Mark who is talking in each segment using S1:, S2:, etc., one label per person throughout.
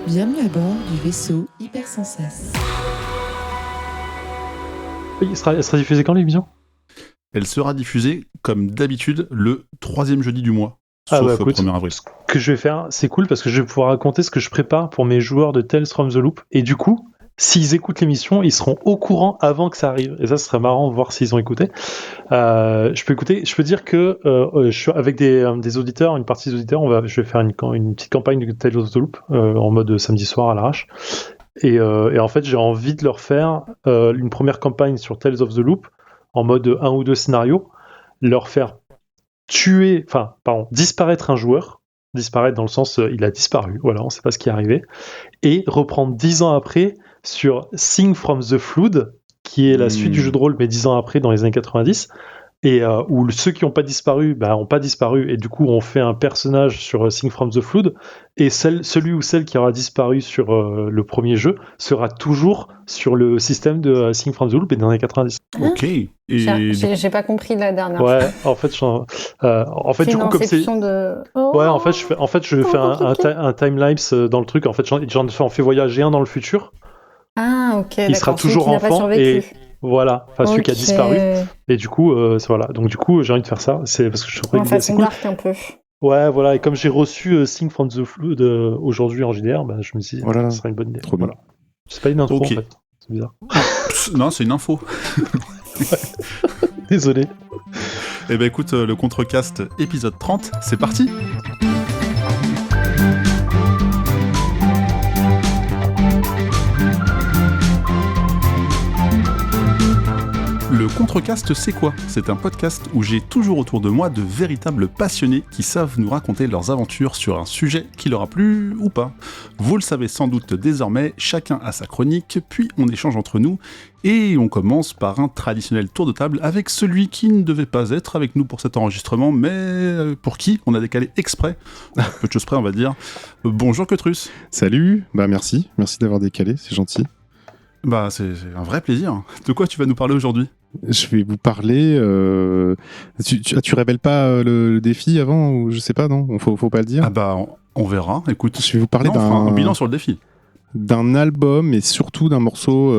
S1: Bienvenue à bord du vaisseau Hypersensas.
S2: Oui, elle sera diffusée quand l'émission ?
S3: Elle sera diffusée, comme d'habitude, le 3e jeudi du mois,
S2: Ah
S3: sauf
S2: bah écoute,
S3: 1er avril.
S2: ce que je vais faire, c'est cool parce que je vais pouvoir raconter ce que je prépare pour mes joueurs de Tales from the Loop. Et du coup, s'ils écoutent l'émission, ils seront au courant avant que ça arrive. Et ça, ce serait marrant de voir s'ils ont écouté. Je peux dire que je suis avec des auditeurs, une partie des auditeurs, je vais faire une petite campagne de Tales of the Loop en mode samedi soir à l'arrache. Et en fait, j'ai envie de leur faire une première campagne sur Tales of the Loop en mode 1 ou 2 scénarios, leur faire disparaître un joueur, disparaître dans le sens il a disparu, voilà, on sait pas ce qui est arrivé, et reprendre 10 ans après sur Sing from the Flood, qui est la suite du jeu de rôle, mais 10 ans après, dans les années 90, et où ceux qui n'ont pas disparu, n'ont pas disparu, et du coup on fait un personnage sur Sing from the Flood, et celui ou celle qui aura disparu sur le premier jeu sera toujours sur le système de Sing from the Loop et dans les années 90.
S3: Ok. Et
S4: J'ai pas compris la dernière.
S2: Ouais, en fait, du coup, comme c'est,
S4: de...
S2: ouais, en fait, je fais un timelapse dans le truc. En fait, j'en fais voyager un dans le futur.
S4: Ah, ok.
S2: Il sera toujours enfant et voilà, celui qui a disparu. Et du coup, voilà. Donc du coup, j'ai envie de faire ça. C'est parce que je trouvais que c'est cool.
S4: Dark un peu.
S2: Ouais, voilà. Et comme j'ai reçu Sing from the Flood aujourd'hui en JDR, je me suis dit, ça serait une bonne idée.
S5: Trop bien.
S2: Voilà. C'est pas une intro
S3: Ok.
S2: en fait. C'est bizarre.
S3: Non, c'est une info.
S2: Désolé.
S3: Eh ben écoute, le Contrecast épisode 30, c'est parti. Le Contrecast, c'est quoi ? C'est un podcast où j'ai toujours autour de moi de véritables passionnés qui savent nous raconter leurs aventures sur un sujet qui leur a plu ou pas. Vous le savez sans doute désormais, chacun a sa chronique, puis on échange entre nous, et on commence par un traditionnel tour de table avec celui qui ne devait pas être avec nous pour cet enregistrement, mais pour qui on a décalé exprès, peu de choses près on va dire. Bonjour Cotrus.
S5: Salut, merci d'avoir décalé, c'est gentil.
S3: C'est un vrai plaisir. De quoi tu vas nous parler aujourd'hui ?
S5: Je vais vous parler. Tu révèles pas le défi avant ou je sais pas, non ? Faut pas le dire.
S3: Ah bah on verra. Écoute,
S5: je vais vous parler
S3: on fera un bilan sur le défi.
S5: D'un album et surtout d'un morceau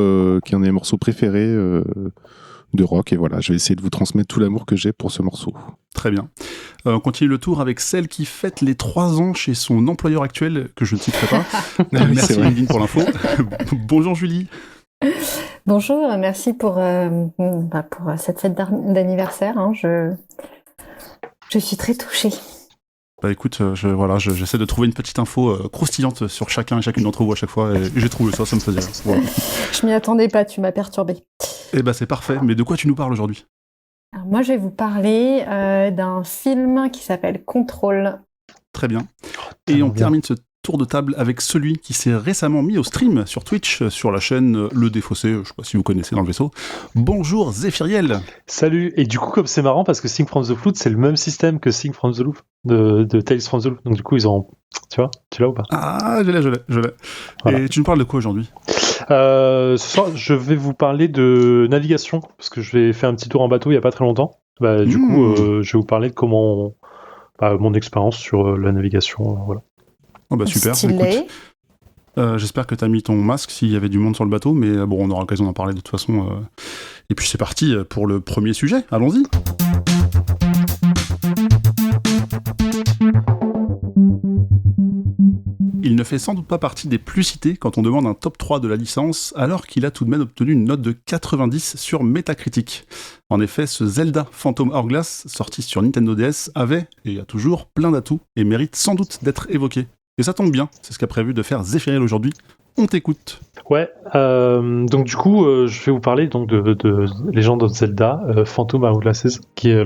S5: qui est un des morceaux préférés de rock. Et voilà, je vais essayer de vous transmettre tout l'amour que j'ai pour ce morceau.
S3: Très bien. On continue le tour avec celle qui fête les 3 ans chez son employeur actuel, que je ne citerai pas. Merci LinkedIn pour l'info. Bonjour Julie.
S4: Bonjour, merci pour cette fête d'anniversaire. Hein, je suis très touchée.
S3: Bah écoute, j'essaie de trouver une petite info croustillante sur chacun et chacune d'entre vous à chaque fois, et j'ai trouvé ça me faisait rire. Voilà.
S4: Je m'y attendais pas, tu m'as perturbée.
S3: Eh ben c'est parfait, mais de quoi tu nous parles aujourd'hui ?
S4: Alors moi je vais vous parler d'un film qui s'appelle Control.
S3: Très bien. Et on termine ce tour de table avec celui qui s'est récemment mis au stream sur Twitch, sur la chaîne Le Défaussé, je sais pas si vous connaissez dans le vaisseau. Bonjour Zéphiriel.
S2: Salut. Et du coup, comme c'est marrant parce que Sing from the Flood, c'est le même système que Sing from the Loop de Tales from the Loop. Donc du coup, ils ont, tu vois, tu l'as ou pas ?
S3: Ah, je l'ai. Voilà. Et tu nous parles de quoi aujourd'hui ?
S2: Ce soir, je vais vous parler de navigation parce que je vais faire un petit tour en bateau il y a pas très longtemps. Du coup, je vais vous parler de comment mon expérience sur la navigation, voilà.
S3: Oh bah super, écoute, j'espère que t'as mis ton masque s'il y avait du monde sur le bateau, mais bon, on aura l'occasion d'en parler de toute façon. Et puis c'est parti pour le premier sujet, allons-y. Il ne fait sans doute pas partie des plus cités quand on demande un top 3 de la licence, alors qu'il a tout de même obtenu une note de 90 sur Metacritic. En effet, ce Zelda Phantom Hourglass, sorti sur Nintendo DS, avait, et a toujours, plein d'atouts, et mérite sans doute d'être évoqué. Et ça tombe bien, c'est ce qu'a prévu de faire Zéphiriel aujourd'hui. On t'écoute.
S2: Ouais, donc du coup, je vais vous parler donc de Legend of Zelda Phantom Hourglass, qui est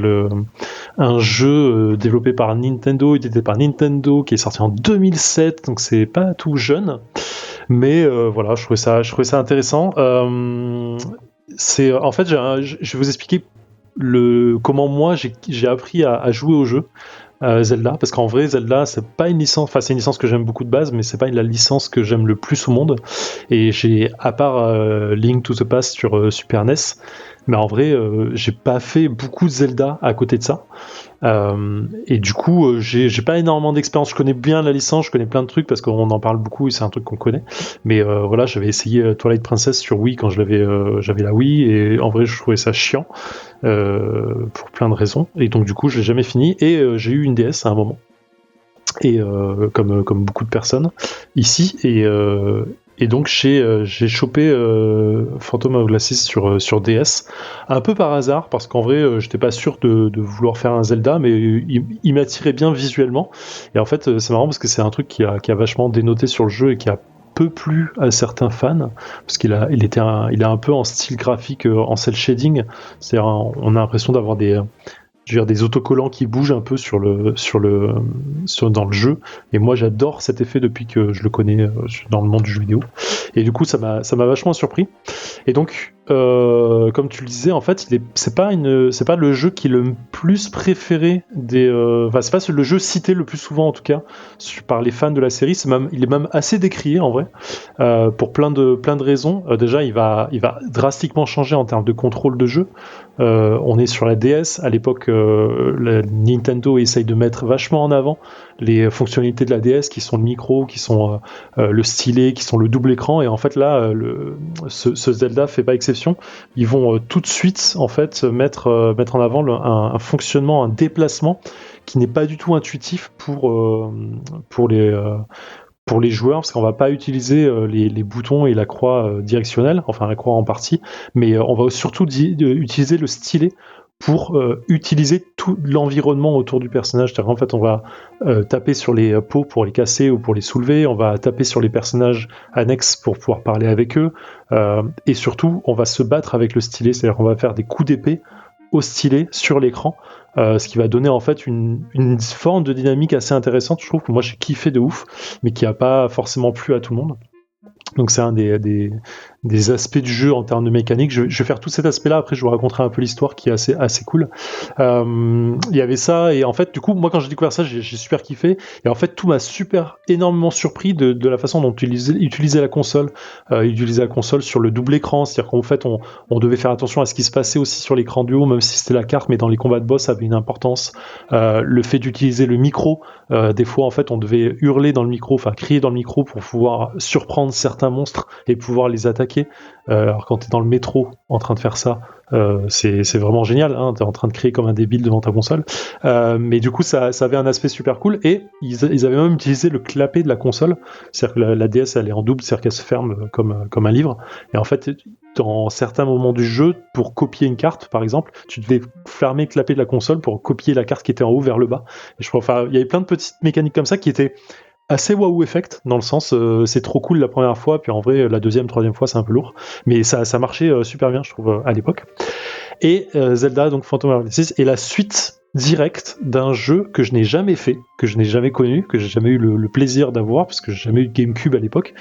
S2: un jeu développé par Nintendo, édité par Nintendo, qui est sorti en 2007, donc c'est pas tout jeune, mais voilà, je trouvais ça intéressant. En fait, je vais vous expliquer comment moi j'ai appris à jouer au jeu. Zelda, parce qu'en vrai Zelda c'est pas une licence, enfin c'est une licence que j'aime beaucoup de base, mais c'est pas la licence que j'aime le plus au monde. Et j'ai, à part Link to the Past sur Super NES, mais en vrai j'ai pas fait beaucoup de Zelda à côté de ça. Et du coup j'ai pas énormément d'expérience. Je connais bien la licence, je connais plein de trucs parce qu'on en parle beaucoup et c'est un truc qu'on connaît, mais voilà, j'avais essayé Twilight Princess sur Wii quand j'avais la Wii, et en vrai je trouvais ça chiant pour plein de raisons, et donc du coup je l'ai jamais fini. Et j'ai eu une DS à un moment, et comme beaucoup de personnes ici, et donc j'ai chopé Phantom Hourglass sur DS un peu par hasard, parce qu'en vrai j'étais pas sûr de vouloir faire un Zelda, mais il m'attirait bien visuellement. Et en fait c'est marrant parce que c'est un truc qui a vachement dénoté sur le jeu et qui a peu plu à certains fans, parce il est un peu en style graphique en cel shading, c'est-à-dire on a l'impression d'avoir des autocollants qui bougent un peu dans le jeu, et moi j'adore cet effet depuis que je le connais dans le monde du jeu vidéo, et du coup ça m'a vachement surpris. Et donc comme tu le disais, en fait c'est pas le jeu qui est le plus préféré c'est pas le jeu cité le plus souvent, en tout cas par les fans de la série. Il est même assez décrié en vrai, pour plein de raisons. Déjà il va drastiquement changer en termes de contrôle de jeu. On est sur la DS à l'époque. Nintendo essaye de mettre vachement en avant les fonctionnalités de la DS, qui sont le micro, qui sont le stylet, qui sont le double écran. Et en fait là ce Zelda fait pas exception. Ils vont tout de suite en fait mettre en avant un fonctionnement, un déplacement qui n'est pas du tout intuitif pour les joueurs, parce qu'on va pas utiliser les boutons et la croix directionnelle, enfin la croix en partie, mais on va surtout utiliser le stylet pour utiliser tout l'environnement autour du personnage. C'est-à-dire, en fait, on va taper sur les pots pour les casser ou pour les soulever, on va taper sur les personnages annexes pour pouvoir parler avec eux, et surtout, on va se battre avec le stylet, c'est-à-dire qu'on va faire des coups d'épée au stylet sur l'écran, ce qui va donner en fait une forme de dynamique assez intéressante, je trouve, que moi j'ai kiffé de ouf, mais qui n'a pas forcément plu à tout le monde. Donc c'est un des aspects du jeu en termes de mécanique. Je vais faire tout cet aspect-là, après je vous raconterai un peu l'histoire qui est assez cool. Il y avait ça, et en fait du coup moi quand j'ai découvert ça j'ai super kiffé, et en fait tout m'a énormément surpris de la façon dont utilisait la console. Utiliser la console sur le double écran, c'est-à-dire qu'en fait on devait faire attention à ce qui se passait aussi sur l'écran du haut, même si c'était la carte, mais dans les combats de boss ça avait une importance. Le fait d'utiliser le micro, des fois en fait on devait hurler dans le micro, enfin crier dans le micro pour pouvoir surprendre certains monstres et pouvoir les attaquer. Alors quand t'es dans le métro en train de faire ça, c'est vraiment génial, hein, t'es en train de crier comme un débile devant ta console, mais du coup ça avait un aspect super cool. Et ils avaient même utilisé le clapet de la console, c'est-à-dire que la DS elle est en double, c'est-à-dire qu'elle se ferme comme un livre, et en fait dans certains moments du jeu, pour copier une carte par exemple, tu devais fermer le clapet de la console pour copier la carte qui était en haut vers le bas. Et il y avait plein de petites mécaniques comme ça qui étaient assez wow effect, dans le sens c'est trop cool la première fois, puis en vrai la deuxième, troisième fois c'est un peu lourd, mais ça marchait super bien, je trouve, à l'époque. Et Zelda, donc Phantom Hourglass, est la suite directe d'un jeu que je n'ai jamais fait, que je n'ai jamais connu, que j'ai jamais eu le plaisir d'avoir, parce que j'ai jamais eu de GameCube à l'époque.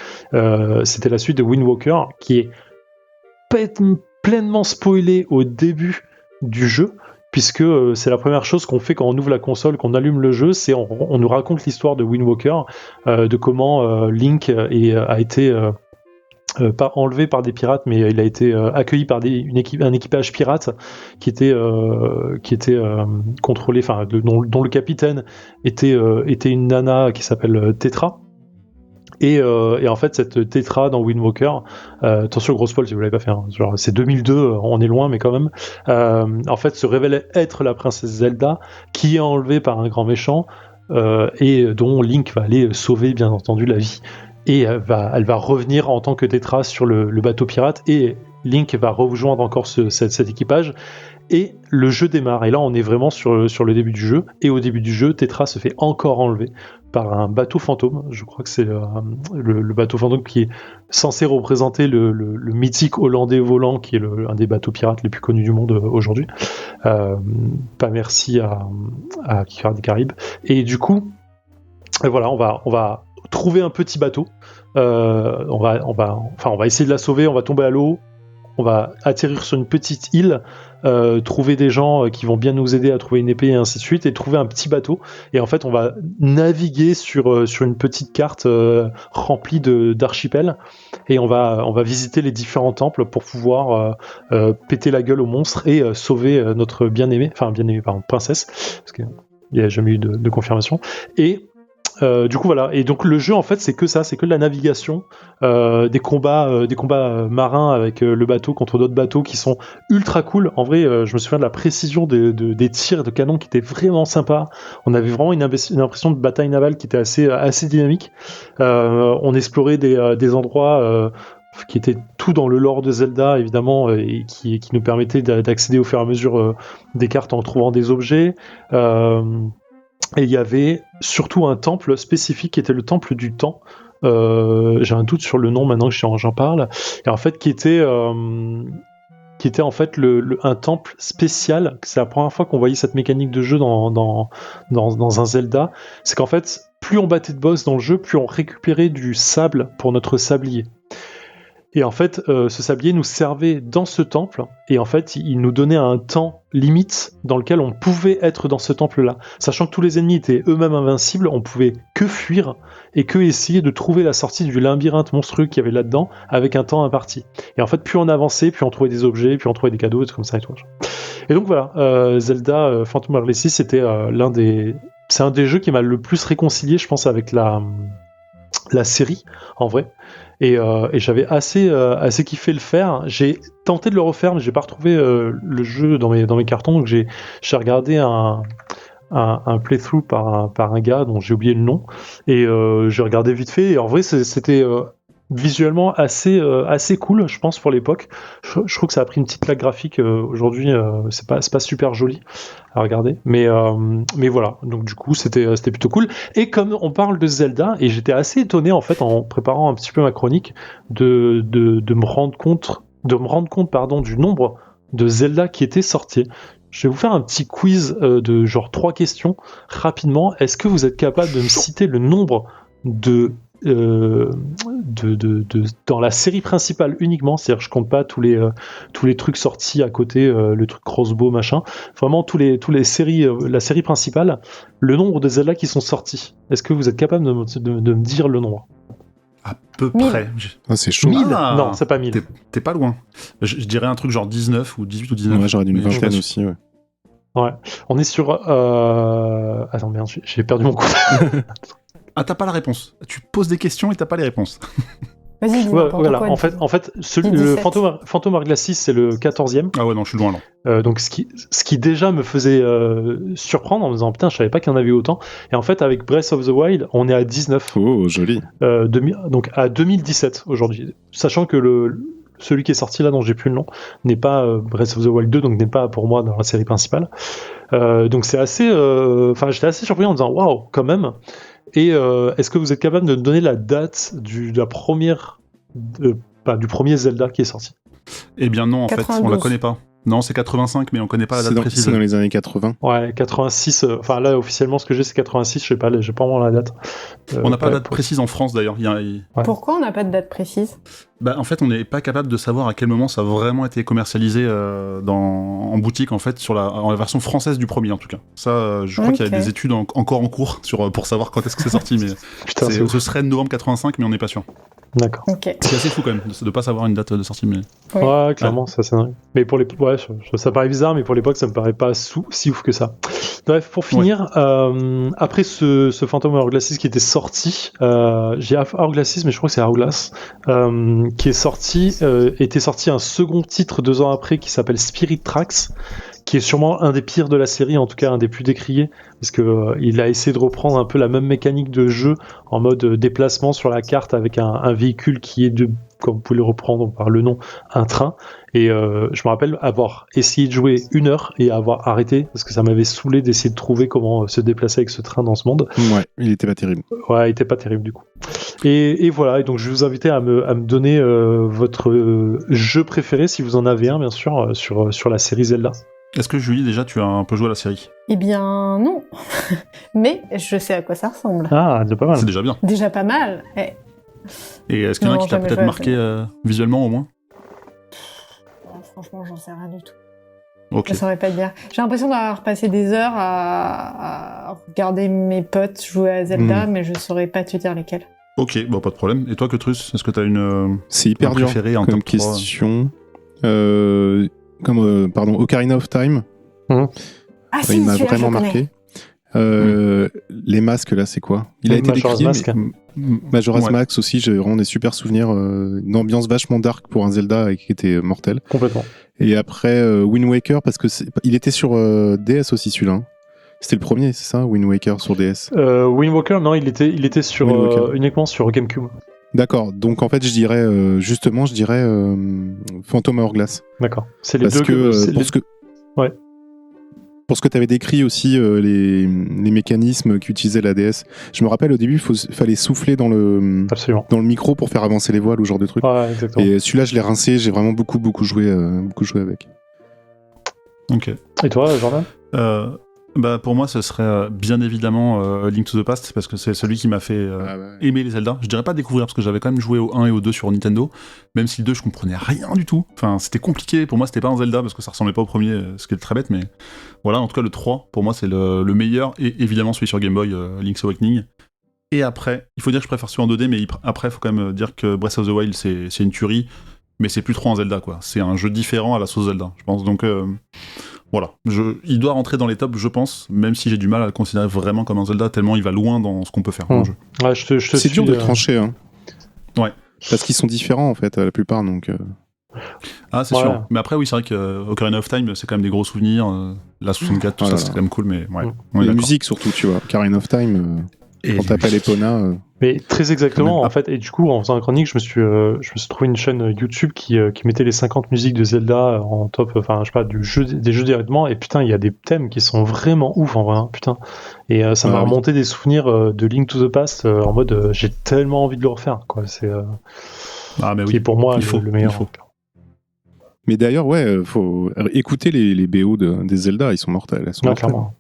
S2: C'était la suite de Wind Waker, qui est pleinement spoilé au début du jeu, puisque c'est la première chose qu'on fait quand on ouvre la console, qu'on allume le jeu, c'est on nous raconte l'histoire de Wind Waker, de comment Link a été pas enlevé par des pirates, mais il a été accueilli par un équipage pirate qui était contrôlé, enfin dont le capitaine était une nana qui s'appelle Tetra. Et en fait, cette Tetra dans Wind Waker, attention gros spoil si vous l'avez pas fait, hein, genre c'est 2002, on est loin, mais quand même, en fait se révèle être la princesse Zelda, qui est enlevée par un grand méchant, et dont Link va aller sauver bien entendu la vie. Et elle va revenir en tant que Tetra sur le bateau pirate, et Link va rejoindre encore cet équipage, et le jeu démarre. Et là on est vraiment sur le début du jeu, et au début du jeu Tetra se fait encore enlever par un bateau fantôme. Je crois que c'est le bateau fantôme qui est censé représenter le mythique hollandais volant, qui est un des bateaux pirates les plus connus du monde aujourd'hui. Pas merci à Pirates des Caraïbes. Et du coup voilà, on va trouver un petit bateau, on va essayer de la sauver, on va tomber à l'eau, on va atterrir sur une petite île, trouver des gens qui vont bien nous aider à trouver une épée et ainsi de suite, et trouver un petit bateau. Et en fait, on va naviguer sur une petite carte remplie d'archipels, et on va visiter les différents temples pour pouvoir péter la gueule aux monstres et sauver notre bien-aimée, princesse, parce qu'il n'y a jamais eu de confirmation. Et du coup voilà, et donc le jeu en fait c'est que ça, c'est que de la navigation, des combats marins avec le bateau contre d'autres bateaux qui sont ultra cool. En vrai, je me souviens de la précision des tirs de canon qui était vraiment sympa. On avait vraiment une impression de bataille navale qui était assez dynamique. On explorait des endroits qui étaient tout dans le lore de Zelda évidemment, et qui nous permettaient d'accéder au fur et à mesure des cartes en trouvant des objets. Et il y avait surtout un temple spécifique qui était le temple du temps. J'ai un doute sur le nom maintenant que j'en parle. Et en fait, qui était en fait un temple spécial. C'est la première fois qu'on voyait cette mécanique de jeu dans un Zelda. C'est qu'en fait, plus on battait de boss dans le jeu, plus on récupérait du sable pour notre sablier. Et en fait, ce sablier nous servait dans ce temple, et en fait, il nous donnait un temps limite dans lequel on pouvait être dans ce temple-là. Sachant que tous les ennemis étaient eux-mêmes invincibles, on pouvait que fuir et que essayer de trouver la sortie du labyrinthe monstrueux qu'il y avait là-dedans avec un temps imparti. Et en fait, plus on avançait, plus on trouvait des objets, plus on trouvait des cadeaux, et tout comme ça et tout. Et donc voilà, Zelda Phantom Hourglass, c'était c'est un des jeux qui m'a le plus réconcilié, je pense, avec la série, en vrai. Et j'avais assez kiffé le faire. J'ai tenté de le refaire, mais j'ai pas retrouvé le jeu dans mes cartons, donc j'ai regardé un playthrough par un gars dont j'ai oublié le nom, et j'ai regardé vite fait, et en vrai c'était visuellement assez cool, je pense, pour l'époque. Je trouve que ça a pris une petite claque graphique. Aujourd'hui, c'est pas super joli à regarder, mais voilà. Donc du coup, c'était plutôt cool. Et comme on parle de Zelda, et j'étais assez étonné en fait en préparant un petit peu ma chronique de me rendre compte du nombre de Zelda qui étaient sortis. Je vais vous faire un petit quiz de genre 3 questions rapidement. Est-ce que vous êtes capable de me citer le nombre dans la série principale uniquement, c'est-à-dire je compte pas tous les trucs sortis à côté, le truc crossbow machin, vraiment tous les séries, la série principale, le nombre de Zelda qui sont sortis. Est-ce que vous êtes capable de me dire le nombre?
S3: À peu
S4: 1000.
S3: près.
S5: Ah, c'est chaud.
S2: 1000
S3: Ah,
S2: Non, c'est pas 1000.
S3: T'es pas loin. Je dirais un truc genre 19 ou 18 ou 19.
S5: Ouais, j'aurais dit une
S3: mais je suis
S5: vingtaine
S3: pas sûr.
S5: aussi, ouais.
S2: Ouais. On est sur... Attends, merde, j'ai perdu mon coup.
S3: Ah, t'as pas la réponse. Tu poses des questions et t'as pas les réponses.
S4: Vas-y, dis-moi.
S2: Ouais, voilà. En fait, le
S4: 17.
S2: Phantom Hourglass 6, c'est le 14e.
S3: Ah ouais, non, je suis loin là.
S2: Donc ce qui déjà me faisait surprendre en me disant putain, je savais pas qu'il y en avait autant. Et en fait, avec Breath of the Wild, on est à 19.
S5: Oh, joli.
S2: Donc à 2017 aujourd'hui. Sachant que celui qui est sorti là, dont j'ai plus le nom, n'est pas Breath of the Wild 2, donc n'est pas pour moi dans la série principale. Donc c'est assez... j'étais assez surpris en me disant waouh, quand même. Et est-ce que vous êtes capable de me donner la date du premier Zelda qui est sorti?
S3: Eh bien non, en
S4: 92.
S3: fait, on la connaît pas. Non, c'est 85, mais on connaît pas la date précise.
S5: C'est dans les années 80.
S2: Ouais, 86. Là, officiellement, ce que j'ai, c'est 86. Je sais pas, j'ai pas vraiment la date.
S3: On n'a pas la date précise en France, d'ailleurs.
S2: Ouais.
S4: Pourquoi on n'a pas de date précise?
S3: En fait, on n'est pas capable de savoir à quel moment ça a vraiment été commercialisé en boutique, en fait, en la version française du premier, en tout cas. Ça, je crois qu'il y a des études encore en cours pour savoir quand est-ce que c'est sorti, mais
S2: Putain,
S3: ce serait novembre 85, mais on n'est pas sûr.
S2: D'accord.
S4: Ok.
S3: C'est assez fou quand même de pas savoir une date de sortie. Mais...
S4: Oui.
S2: Ouais, clairement, ça c'est dingue. Mais pour ça paraît bizarre, mais pour l'époque, ça me paraît pas si ouf que ça. Bref, pour finir, après ce Phantom Hourglass qui était sorti, j'ai Hourglass, mais je crois que c'est Hourglass, qui est sorti, était sorti un second titre 2 ans après qui s'appelle Spirit Tracks, qui est sûrement un des pires de la série, en tout cas un des plus décriés, parce que il a essayé de reprendre un peu la même mécanique de jeu en mode déplacement sur la carte avec un véhicule qui est comme vous pouvez le reprendre par le nom, un train. Et je me rappelle avoir essayé de jouer 1 heure et avoir arrêté parce que ça m'avait saoulé d'essayer de trouver comment se déplacer avec ce train dans ce monde.
S5: Ouais, il était pas terrible.
S2: Ouais, il était pas terrible du coup. Et voilà, et donc je vais vous inviter à me donner votre jeu préféré, si vous en avez un bien sûr, sur la série Zelda.
S3: Est-ce que Julie, déjà, tu as un peu joué à la série?
S4: Eh bien, non. Mais je sais à quoi ça ressemble.
S2: Ah, c'est pas mal.
S3: C'est déjà bien.
S4: Déjà pas mal.
S3: Et est-ce qu'il y en a
S4: Non,
S3: qui t'a
S4: jamais
S3: peut-être
S4: joué à
S3: marqué visuellement au moins?
S4: Franchement, j'en sais rien du tout.
S3: Ok.
S4: Je saurais pas te dire. J'ai l'impression d'avoir passé des heures à regarder mes potes jouer à Zelda, mais je saurais pas te dire lesquels.
S3: Ok, bon, pas de problème. Et toi, Cotrus, est-ce que t'as une
S5: C'est hyper dur
S3: préférée en
S5: comme
S3: top 3?
S5: question. Ocarina of Time,
S4: Ah
S5: il m'a
S4: celui-là, je
S5: vraiment
S4: le connais.
S5: marqué. Les masques, là, c'est quoi? Il a été
S2: Majora's
S5: décrié,
S2: Mask.
S5: Majora's
S3: Ouais.
S5: Mask aussi, j'ai vraiment des super souvenirs. Une ambiance vachement dark pour un Zelda et qui était mortel.
S2: Complètement.
S5: Et après, Wind Waker, parce que il était sur DS aussi, celui-là. Hein. C'était le premier, c'est ça, Wind Waker sur DS?
S2: Wind Waker, non, il était sur,
S5: Wind Waker.
S2: uniquement sur GameCube.
S5: D'accord, donc en fait, je dirais Phantom Hourglass.
S2: D'accord. C'est les
S5: Parce
S2: deux
S5: que,
S2: c'est
S5: pour
S2: les-
S5: ce que...
S2: Ouais.
S5: Pour ce que tu avais décrit aussi, les mécanismes qu'utilisait la DS, je me rappelle au début, il fallait souffler dans le
S2: Absolument.
S5: micro pour faire avancer les voiles ou ce genre de truc.
S2: Ouais, exactement.
S5: Et celui-là, je l'ai rincé, j'ai vraiment beaucoup joué avec.
S3: Ok.
S2: Et toi, Jordan?
S3: Pour moi, ce serait bien évidemment Link to the Past, parce que c'est celui qui m'a fait aimer les Zelda. Je dirais pas découvrir, parce que j'avais quand même joué au 1 et au 2 sur Nintendo, même si le 2, je comprenais rien du tout. Enfin, c'était compliqué. Pour moi, c'était pas un Zelda, parce que ça ressemblait pas au premier, ce qui est très bête, mais voilà, en tout cas, le 3, pour moi, c'est le meilleur, et évidemment celui sur Game Boy, Link's Awakening. Et après, il faut dire que je préfère celui en 2D, mais après, il faut quand même dire que Breath of the Wild, c'est une tuerie, mais c'est plus trop un Zelda, quoi. C'est un jeu différent à la sauce Zelda, je pense. Donc, voilà. Il doit rentrer dans les tops, je pense, même si j'ai du mal à le considérer vraiment comme un Zelda, tellement il va loin dans ce qu'on peut faire dans le jeu.
S2: Ouais, je te
S5: C'est
S2: suis,
S5: dur de trancher, hein.
S3: Ouais.
S5: Parce qu'ils sont différents, en fait, la plupart, donc...
S3: Ah, c'est
S2: Ouais.
S3: sûr. Mais après, oui, c'est vrai que Ocarina of Time, c'est quand même des gros souvenirs. La 64, tout
S5: Voilà.
S3: ça, c'est quand même cool, mais ouais.
S2: Mm.
S3: On est
S5: La
S3: d'accord.
S5: musique, surtout, tu vois. Ocarina of Time,
S3: Et
S5: quand t'appelles Epona...
S2: Mais très exactement,
S5: Quand même
S2: en fait. Et du coup, en faisant la chronique, je me suis trouvé une chaîne YouTube qui mettait les 50 musiques de Zelda en top, enfin, je sais pas, des jeux directement. Et putain, il y a des thèmes qui sont vraiment ouf, en vrai, hein, putain. Et ça
S5: Ah
S2: m'a
S5: oui.
S2: remonté des souvenirs de Link to the Past en mode j'ai tellement envie de le refaire, quoi. C'est
S3: Ah, mais
S2: qui est
S3: oui.
S2: pour moi
S3: il faut,
S2: le meilleur.
S3: il faut.
S5: Mais d'ailleurs, ouais, faut écouter les BO des Zelda, ils sont mortels. Elles sont
S2: Non,
S5: mortelles.
S2: clairement.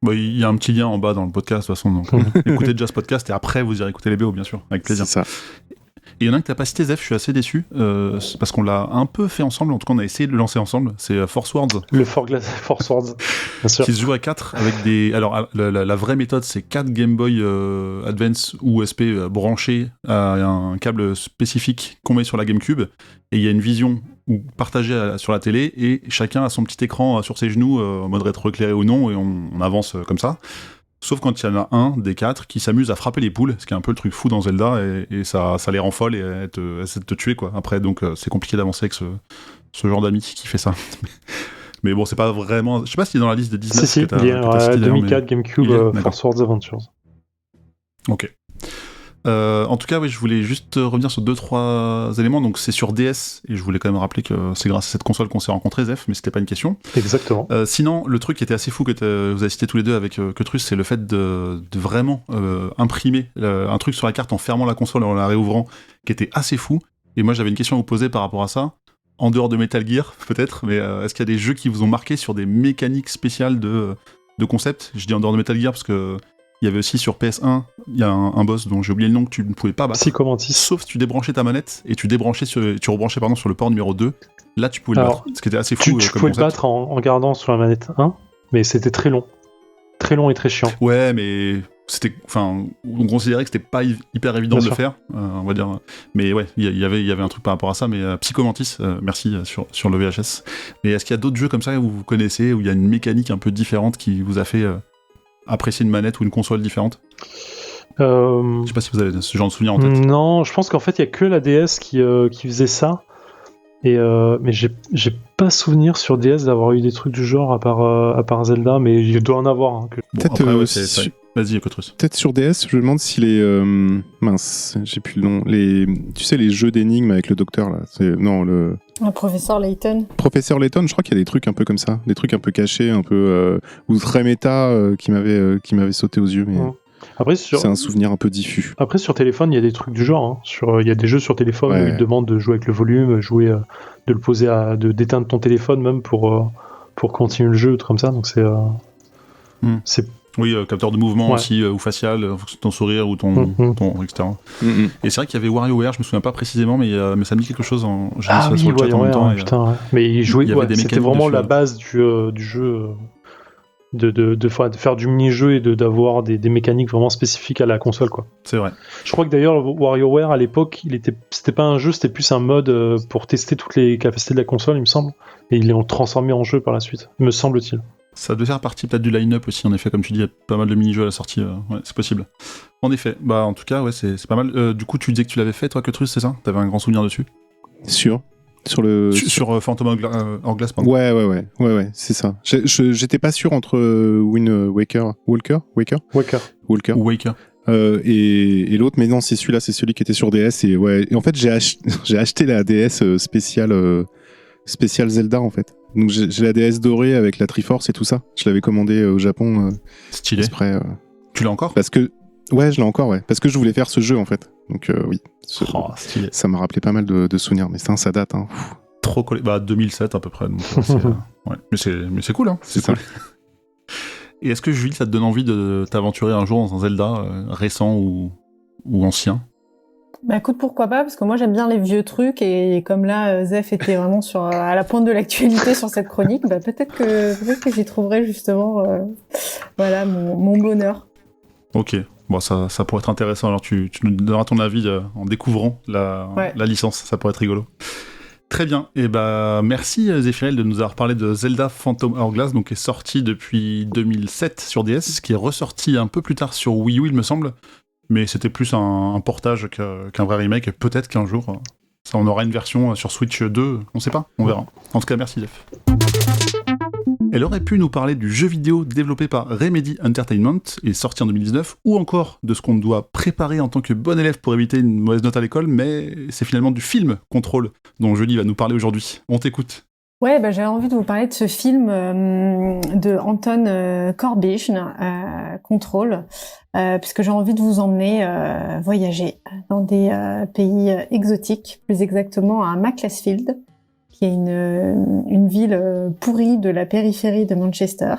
S3: Bah, il y a un petit lien en bas dans le podcast, de toute façon. Donc, écoutez déjà ce podcast et après, vous irez écouter les BO, bien sûr, avec plaisir.
S5: C'est ça.
S3: Et il y en a un que t'as pas cité, Zef, je suis assez déçu, c'est parce qu'on l'a un peu fait ensemble, en tout cas, on a essayé de le lancer ensemble. C'est Force Words,
S2: Le Force Words, bien sûr.
S3: qui se joue à 4 avec des. Alors, la vraie méthode, c'est 4 Game Boy Advance ou SP branchés à un câble spécifique qu'on met sur la GameCube. Et il y a une vision partagée sur la télé, et chacun a son petit écran sur ses genoux, en mode rétroéclairé ou non, et on avance comme ça. Sauf quand il y en a un des 4 qui s'amuse à frapper les poules, ce qui est un peu le truc fou dans Zelda, et ça les rend folles et elles essaient de te tuer, quoi. Après, donc c'est compliqué d'avancer avec ce genre d'ami qui fait ça. Mais bon, c'est pas vraiment. Je sais pas s'il est dans la liste des 19
S2: Si,
S3: que t'as
S2: il y
S3: que t'as cité,
S2: a
S3: d'ailleurs,
S2: 2004
S3: mais-
S2: GameCube
S3: il est, d'accord.
S2: Force Words Adventures.
S3: Ok. En tout cas, oui, je voulais juste revenir sur 2-3 éléments. Donc, c'est sur DS, et je voulais quand même rappeler que c'est grâce à cette console qu'on s'est rencontrés, Zef, mais c'était pas une question.
S2: Exactement.
S3: Sinon, le truc qui était assez fou que vous avez cité tous les deux avec Cotrus, c'est le fait de vraiment imprimer un truc sur la carte en fermant la console et en la réouvrant, qui était assez fou. Et moi, j'avais une question à vous poser par rapport à ça. En dehors de Metal Gear, peut-être, mais est-ce qu'il y a des jeux qui vous ont marqué sur des mécaniques spéciales de concept? Je dis en dehors de Metal Gear parce que il y avait aussi sur PS1, il y a un boss dont j'ai oublié le nom que tu ne pouvais pas battre.
S2: Psychomantis.
S3: Sauf si tu débranchais ta manette et tu rebranchais sur le port numéro 2. Là, tu pouvais le
S2: Alors,
S3: battre. Ce qui était assez fou
S2: Tu
S3: comme
S2: pouvais le
S3: concept.
S2: battre en gardant sur la manette 1, mais c'était très long. Très long et très chiant.
S3: Ouais, mais c'était, enfin, on considérait que c'était pas hyper évident
S2: Bien
S3: de le
S2: sûr.
S3: faire, on va dire. Mais ouais, il y avait un truc par rapport à ça. Mais Psychomantis, merci sur le VHS. Mais est-ce qu'il y a d'autres jeux comme ça où vous connaissez, où il y a une mécanique un peu différente qui vous a fait apprécier une manette ou une console différente? Je sais pas si vous avez ce genre de souvenir en tête.
S2: Non, je pense qu'en fait, il y a que la DS qui faisait ça. Mais j'ai pas souvenir sur DS d'avoir eu des trucs du genre à part Zelda, mais il doit en avoir. Hein, que-
S3: Bon,
S5: Peut-être,
S3: après, ouais,
S5: si-
S3: Vas-y, Cotrus.
S5: Peut-être sur DS, je me demande si les... mince, j'ai plus le nom. Tu sais, les jeux d'énigmes avec le docteur, là. Non, le...
S4: Un professeur Layton.
S5: Professeur Layton, je crois qu'il y a des trucs un peu comme ça. Des trucs un peu cachés, un peu... ou très méta, qui m'avaient sauté aux yeux, mais
S2: Ouais. Après,
S5: c'est un souvenir un peu diffus.
S2: Après, sur téléphone, il y a des trucs du genre. Hein. Il y a des jeux sur téléphone
S5: Ouais.
S2: où ils te demandent de jouer avec le volume, de le poser d'éteindre ton téléphone même pour continuer le jeu, tout comme ça. Donc c'est
S3: Oui, capteur de mouvement
S2: Ouais.
S3: aussi, ou facial, en fonction de ton sourire ou ton etc. Et c'est vrai qu'il y avait WarioWare, je me souviens pas précisément, mais ça me dit quelque chose. J'ai vu
S2: Ah
S3: ça
S2: oui,
S3: sur le chat en même temps.
S2: ouais, putain. Ouais. Mais il jouait,
S3: il y avait
S2: ouais,
S3: des
S2: c'était
S3: mécaniques
S2: vraiment
S3: dessus,
S2: la
S3: ouais.
S2: base du jeu. De faire du mini-jeu et d'avoir des mécaniques vraiment spécifiques à la console, quoi.
S3: C'est vrai.
S2: Je crois que d'ailleurs, WarioWare, à l'époque, c'était pas un jeu, c'était plus un mode pour tester toutes les capacités de la console, il me semble. Et ils l'ont transformé en jeu par la suite, me semble-t-il.
S3: Ça devait faire partie peut-être du line-up aussi, en effet, comme tu dis, il y a pas mal de mini-jeux à la sortie, ouais, c'est possible. En effet, bah en tout cas, ouais, c'est pas mal. Du coup, tu disais que tu l'avais fait, toi, Cutrus, c'est ça? T'avais un grand souvenir dessus?
S5: Sur le...
S3: Sur Phantom Hourglass, pardon.
S5: Ouais, c'est ça. J'étais pas sûr entre Wind Waker ou
S3: Waker.
S5: et l'autre, mais non, c'est celui qui était sur DS. Et ouais, et en fait, j'ai acheté la DS spéciale Zelda, en fait. Donc j'ai la DS dorée avec la Triforce et tout ça. Je l'avais commandé au Japon
S3: Stylé.
S5: exprès.
S3: Tu l'as encore?
S5: Parce que... Ouais, je l'ai encore, ouais. Parce que je voulais faire ce jeu, en fait. Donc oui.
S3: Stylé.
S5: Ça m'a rappelé pas mal de souvenirs. Mais ça date, hein.
S3: Trop collé. Bah 2007 à peu près. Donc, ouais. Mais c'est cool, hein.
S5: C'est ça.
S3: Cool. Et est-ce que Julie, ça te donne envie de t'aventurer un jour dans un Zelda récent ou ancien?
S4: Bah écoute, pourquoi pas, parce que moi j'aime bien les vieux trucs, et comme là, Zef était vraiment à la pointe de l'actualité sur cette chronique, bah peut-être que j'y trouverai justement voilà, mon bonheur.
S3: Ok. Bon, ça pourrait être intéressant. Alors, tu nous donneras ton avis en découvrant la licence. Ça pourrait être rigolo. Très bien. Et bah, merci Zéphirel de nous avoir parlé de Zelda Phantom Hourglass, donc qui est sorti depuis 2007 sur DS, qui est ressorti un peu plus tard sur Wii U, il me semble. Mais c'était plus un portage qu'un vrai remake. Et peut-être qu'un jour, ça, on aura une version sur Switch 2. On sait pas. On verra. En tout cas, merci Zef. Elle aurait pu nous parler du jeu vidéo développé par Remedy Entertainment et sorti en 2019, ou encore de ce qu'on doit préparer en tant que bon élève pour éviter une mauvaise note à l'école, mais c'est finalement du film Control dont Julie va nous parler aujourd'hui. On t'écoute.
S4: Ouais, bah, j'avais envie de vous parler de ce film de Anton Corbijn, Control, puisque j'ai envie de vous emmener voyager dans des pays exotiques, plus exactement à Macclesfield, qui est une ville pourrie de la périphérie de Manchester,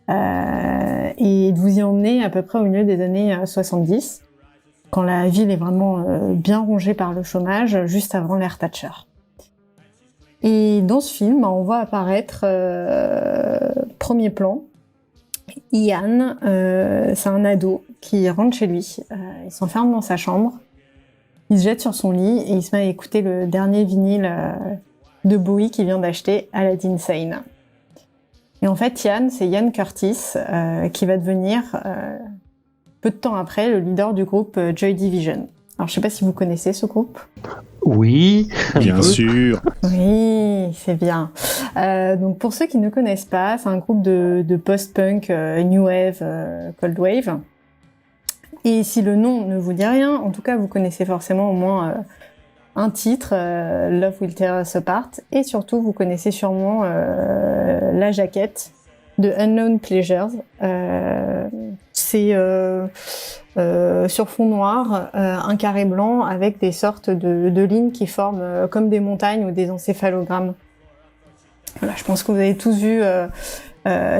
S4: et de vous y emmener à peu près au milieu des années 70, quand la ville est vraiment bien rongée par le chômage, juste avant l'ère Thatcher. Et dans ce film, on voit apparaître, premier plan, Ian, c'est un ado qui rentre chez lui, il s'enferme dans sa chambre, il se jette sur son lit et il se met à écouter le dernier vinyle de Bowie qu'il vient d'acheter, Aladdin Sane. Et en fait, Ian, c'est Ian Curtis, qui va devenir, peu de temps après, le leader du groupe Joy Division. Alors, je sais pas si vous connaissez ce groupe.
S2: Oui.
S5: Bien sûr.
S4: Oui, c'est bien. Donc, pour ceux qui ne connaissent pas, c'est un groupe de post-punk, new wave, cold wave. Et si le nom ne vous dit rien, en tout cas, vous connaissez forcément au moins un titre, Love Will Tear Us Apart, et surtout, vous connaissez sûrement la jaquette de Unknown Pleasures. C'est sur fond noir, un carré blanc avec des sortes de lignes qui forment comme des montagnes ou des encéphalogrammes. Voilà, je pense que vous avez tous vu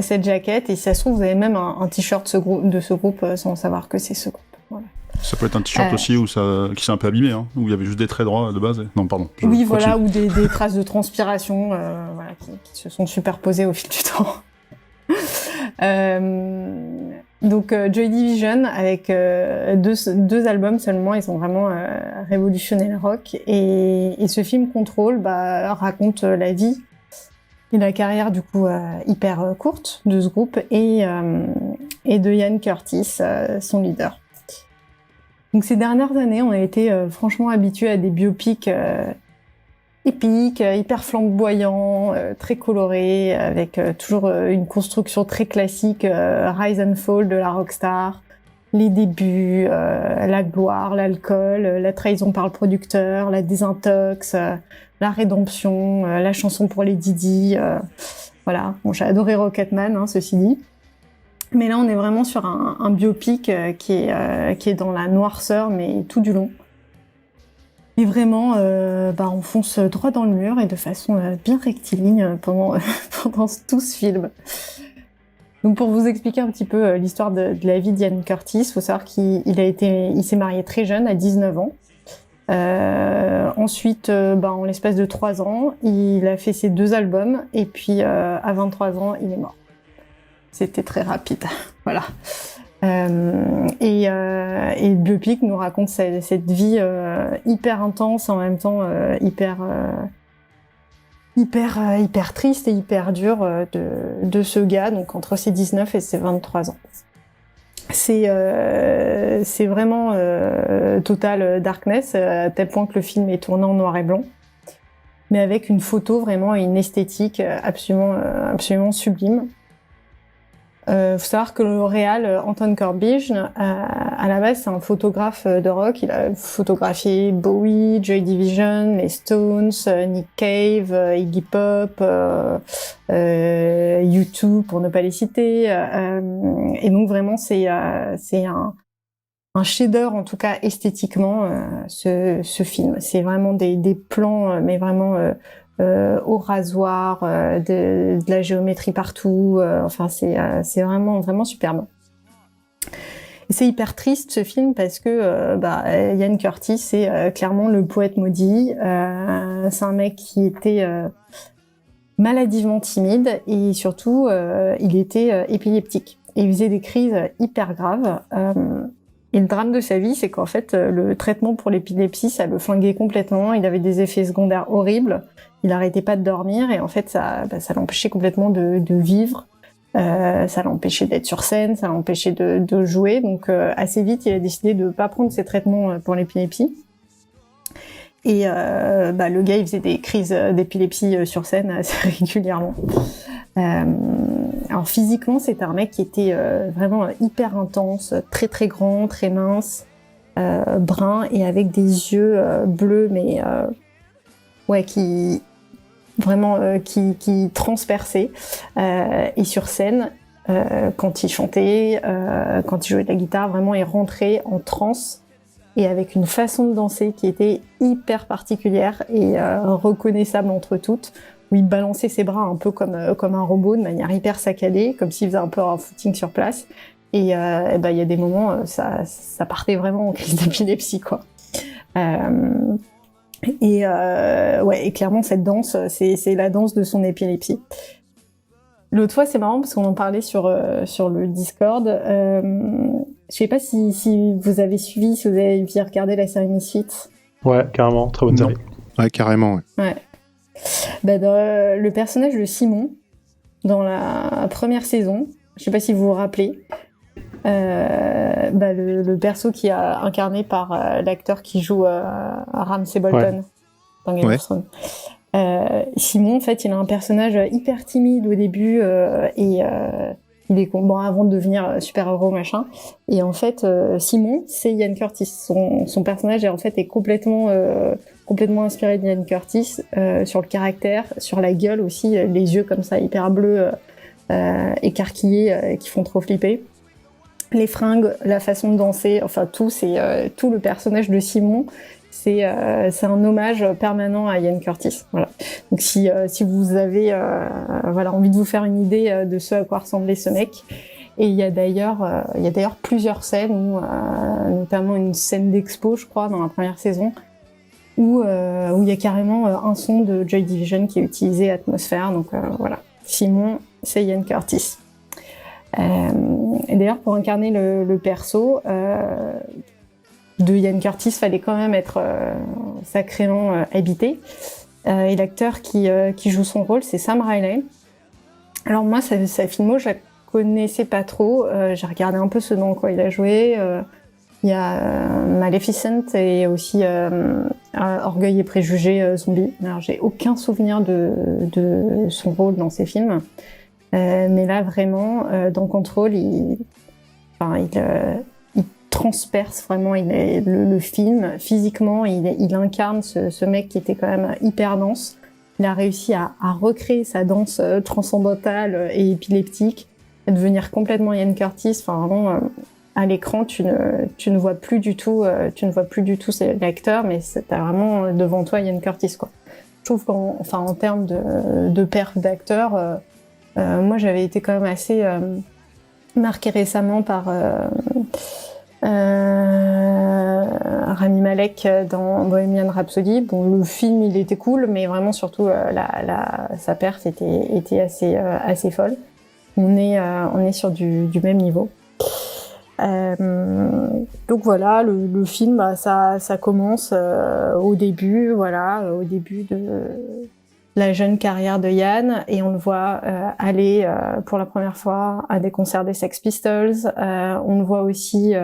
S4: cette jaquette, et si ça se trouve, vous avez même un t-shirt de ce groupe sans savoir que c'est ce groupe. Voilà.
S3: Ça peut être un t-shirt aussi qui s'est un peu abîmé, hein, où il y avait juste des traits droits de base. Non, pardon.
S4: Oui, voilà, ou des traces de transpiration voilà, qui se sont superposées au fil du temps. Donc Joy Division, avec deux albums seulement, ils ont vraiment révolutionné le rock. Et ce film Control raconte la vie et la carrière du coup hyper courte de ce groupe et de Ian Curtis, son leader. Donc ces dernières années, on a été franchement habitués à des biopics épiques, hyper flamboyants, très colorés, avec toujours une construction très classique, rise and fall de la rockstar, les débuts, la gloire, l'alcool, la trahison par le producteur, la désintox, la rédemption, la chanson pour les Didi, voilà. Bon, j'ai adoré Rocketman, hein, ceci dit. Mais là, on est vraiment sur un biopic qui est dans la noirceur, mais tout du long. Et vraiment, on fonce droit dans le mur et de façon bien rectiligne pendant tout ce film. Donc pour vous expliquer un petit peu l'histoire de la vie d'Ian Curtis, faut savoir il s'est marié très jeune, à 19 ans. Ensuite, en l'espace de 3 ans, il a fait ses 2 albums, et puis à 23 ans, il est mort. C'était très rapide, voilà. Et le biopic nous raconte cette vie hyper intense, en même temps hyper triste et hyper dure de ce gars, donc entre ses 19 et ses 23 ans. C'est vraiment total darkness, à tel point que le film est tourné en noir et blanc, mais avec une photo vraiment et une esthétique absolument sublime. Faut savoir que le réal Anton Corbijn, à la base, c'est un photographe de rock. Il a photographié Bowie, Joy Division, les Stones, Nick Cave, Iggy Pop, U2 pour ne pas les citer. Et donc vraiment, c'est un chef-d'œuvre, en tout cas esthétiquement, ce film. C'est vraiment des plans, mais vraiment au rasoir, de la géométrie partout. Enfin, c'est vraiment superbe. Et c'est hyper triste ce film parce que Ian Curtis, c'est clairement le poète maudit. C'est un mec qui était maladivement timide et surtout il était épileptique. Et il faisait des crises hyper graves. Et le drame de sa vie, c'est qu'en fait, le traitement pour l'épilepsie, ça le flinguait complètement. Il avait des effets secondaires horribles. Il arrêtait pas de dormir et en fait, ça l'empêchait complètement de vivre. Ça l'empêchait d'être sur scène, ça l'empêchait de jouer. Donc, assez vite, il a décidé de pas prendre ses traitements pour l'épilepsie. Et le gars, il faisait des crises d'épilepsie sur scène assez régulièrement. Alors physiquement, c'était un mec qui était vraiment hyper intense, très très grand, très mince, brun et avec des yeux bleus, mais qui transperçaient. Et sur scène, quand il chantait, quand il jouait de la guitare, vraiment il rentrait en transe et avec une façon de danser qui était hyper particulière et reconnaissable entre toutes, où il balançait ses bras un peu comme un robot de manière hyper saccadée, comme s'il faisait un peu un footing sur place. Et il y a des moments, ça partait vraiment en crise d'épilepsie, quoi. Et clairement cette danse, c'est la danse de son épilepsie. L'autre fois, c'est marrant parce qu'on en parlait sur le Discord. Je sais pas si vous avez suivi, si vous avez bien regardé la série Misfits.
S2: Ouais, carrément, très bonne série.
S5: Ouais, carrément, ouais.
S4: Le personnage de Simon, dans la première saison, je sais pas si vous vous rappelez, le perso qui est incarné par l'acteur qui joue Ramsay Bolton dans Game of Thrones. Simon, en fait, il a un personnage hyper timide au début et il est avant de devenir super-héros machin. Et en fait, Simon, c'est Ian Curtis. Son personnage est complètement inspiré d'Ian Curtis sur le caractère, sur la gueule aussi, les yeux comme ça hyper bleus, écarquillés, qui font trop flipper. Les fringues, la façon de danser, enfin tout, c'est tout le personnage de Simon. C'est un hommage permanent à Ian Curtis. Voilà. Donc si vous avez envie de vous faire une idée de ce à quoi ressemblait ce mec, et il y a d'ailleurs plusieurs scènes où, notamment une scène d'expo, je crois, dans la première saison, où il y a carrément un son de Joy Division qui est utilisé, Atmosphère. Donc voilà, Simon, c'est Ian Curtis. Et d'ailleurs, pour incarner le perso de Ian Curtis, fallait quand même être sacrément habité. Et l'acteur qui joue son rôle, c'est Sam Riley. Alors moi, sa filmo, je la connaissais pas trop. J'ai regardé un peu ce dans quoi il a joué. Il y a Maleficent et aussi Orgueil et préjugés zombie. Alors j'ai aucun souvenir de son rôle dans ces films. Mais là, vraiment, dans Control, il transperce vraiment le film. Physiquement, il incarne ce mec qui était quand même hyper dense. Il a réussi à recréer sa danse transcendantale et épileptique, à devenir complètement Ian Curtis. Enfin, vraiment, à l'écran, tu ne vois plus du tout l'acteur, mais t'as vraiment devant toi Ian Curtis, quoi. Je trouve qu'en termes de perf d'acteur, Moi, j'avais été quand même assez marquée récemment par Rami Malek dans Bohemian Rhapsody. Bon, le film, il était cool, mais vraiment surtout sa perf était assez folle. On est sur du même niveau. Donc voilà, le film, bah, ça commence au début de la jeune carrière de Yann, et on le voit aller pour la première fois à des concerts des Sex Pistols. On le voit aussi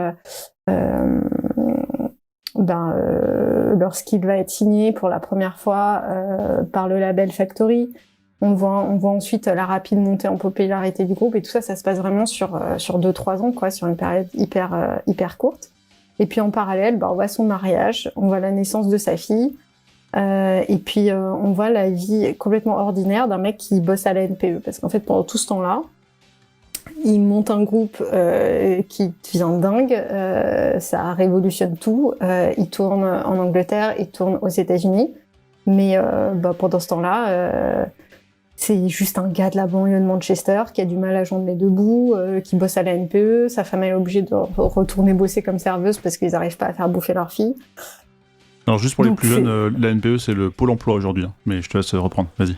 S4: lorsqu'il va être signé pour la première fois par le label Factory. On voit ensuite la rapide montée en popularité du groupe, et tout ça se passe vraiment sur 2-3 ans, quoi, sur une période hyper courte. Et puis en parallèle, on voit son mariage, on voit la naissance de sa fille, et puis on voit la vie complètement ordinaire d'un mec qui bosse à la NPE, parce qu'en fait pendant tout ce temps-là, il monte un groupe qui devient dingue, ça révolutionne tout. Il tourne en Angleterre, il tourne aux États-Unis, mais pendant ce temps-là, c'est juste un gars de la banlieue de Manchester qui a du mal à joindre les deux bouts, qui bosse à la NPE. Sa femme est obligée de retourner bosser comme serveuse parce qu'ils n'arrivent pas à faire bouffer leur fille.
S3: Alors juste pour les plus jeunes, la NPE c'est le Pôle emploi aujourd'hui, hein, mais je te laisse reprendre, vas-y.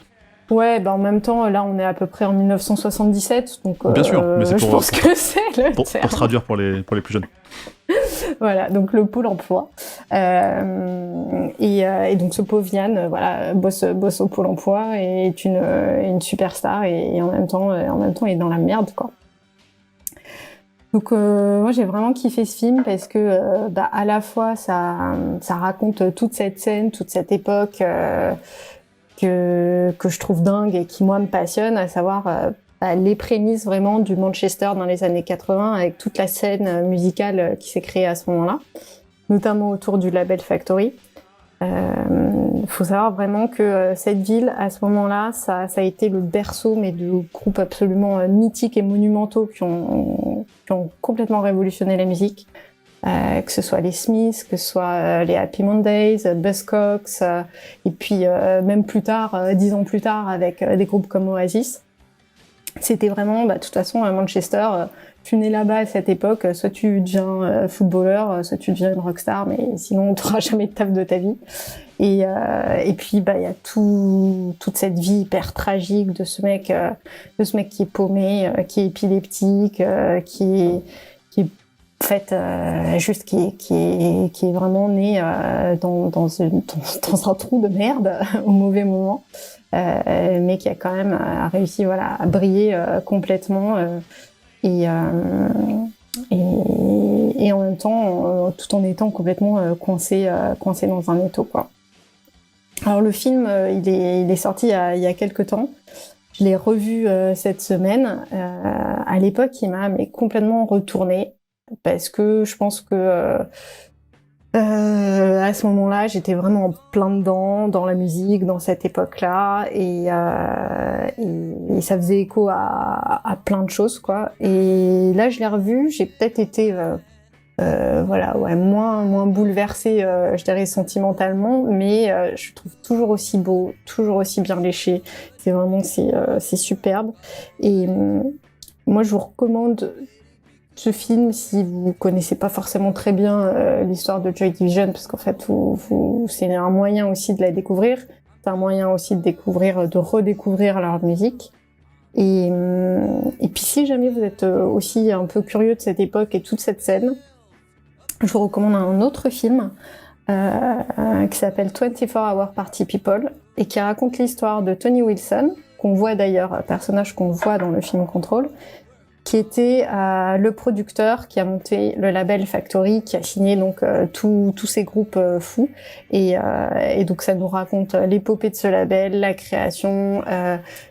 S4: Ouais, en même temps, là, on est à peu près en 1977, donc
S3: bien sûr, mais c'est
S4: je pense que c'est le
S3: pour se traduire pour les plus jeunes.
S4: Voilà, donc le Pôle emploi. Et donc ce pauvre Yann, bosse au Pôle emploi et est une superstar, et en même temps, il est dans la merde, quoi. Donc moi j'ai vraiment kiffé ce film parce que à la fois ça raconte toute cette scène, toute cette époque que je trouve dingue et qui moi me passionne, à savoir les prémices vraiment du Manchester dans les années 80, avec toute la scène musicale qui s'est créée à ce moment-là, notamment autour du label Factory. Faut savoir vraiment que cette ville, à ce moment-là, ça a été le berceau, mais de groupes absolument mythiques et monumentaux qui ont complètement révolutionné la musique. Que ce soit les Smiths, que ce soit les Happy Mondays, Buzzcocks, et puis même plus tard, 10 ans plus tard, avec des groupes comme Oasis. C'était vraiment, de toute façon, à Manchester, tu nais là-bas à cette époque, soit tu deviens footballeur, soit tu deviens une rockstar, mais sinon tu n'auras jamais de taf de ta vie. Et puis il y a toute cette vie hyper tragique de ce mec qui est paumé, qui est épileptique, qui est en fait juste qui est vraiment né dans un trou de merde au mauvais moment, mais qui a quand même réussi à briller complètement, et en même temps tout en étant complètement coincé dans un étau, quoi. Alors le film il est sorti il y a quelques temps. Je l'ai revu cette semaine. À l'époque, il m'a complètement retourné, parce que je pense que à ce moment-là, j'étais vraiment en plein dedans, dans la musique, dans cette époque-là, et ça faisait écho à plein de choses, quoi. Et là, je l'ai revu, j'ai peut-être été moins bouleversée, je dirais sentimentalement, mais je trouve toujours aussi beau, toujours aussi bien léché. C'est vraiment c'est superbe. Et moi, je vous recommande ce film si vous connaissez pas forcément très bien l'histoire de Joy Division, parce qu'en fait, c'est un moyen aussi de la découvrir. C'est un moyen aussi de redécouvrir leur musique. Et puis si jamais vous êtes aussi un peu curieux de cette époque et toute cette scène, je vous recommande un autre film qui s'appelle 24 Hour Party People, et qui raconte l'histoire de Tony Wilson, qu'on voit d'ailleurs, personnage qu'on voit dans le film Control, qui était le producteur qui a monté le label Factory, qui a signé donc tous ces groupes fous, et donc ça nous raconte l'épopée de ce label, la création,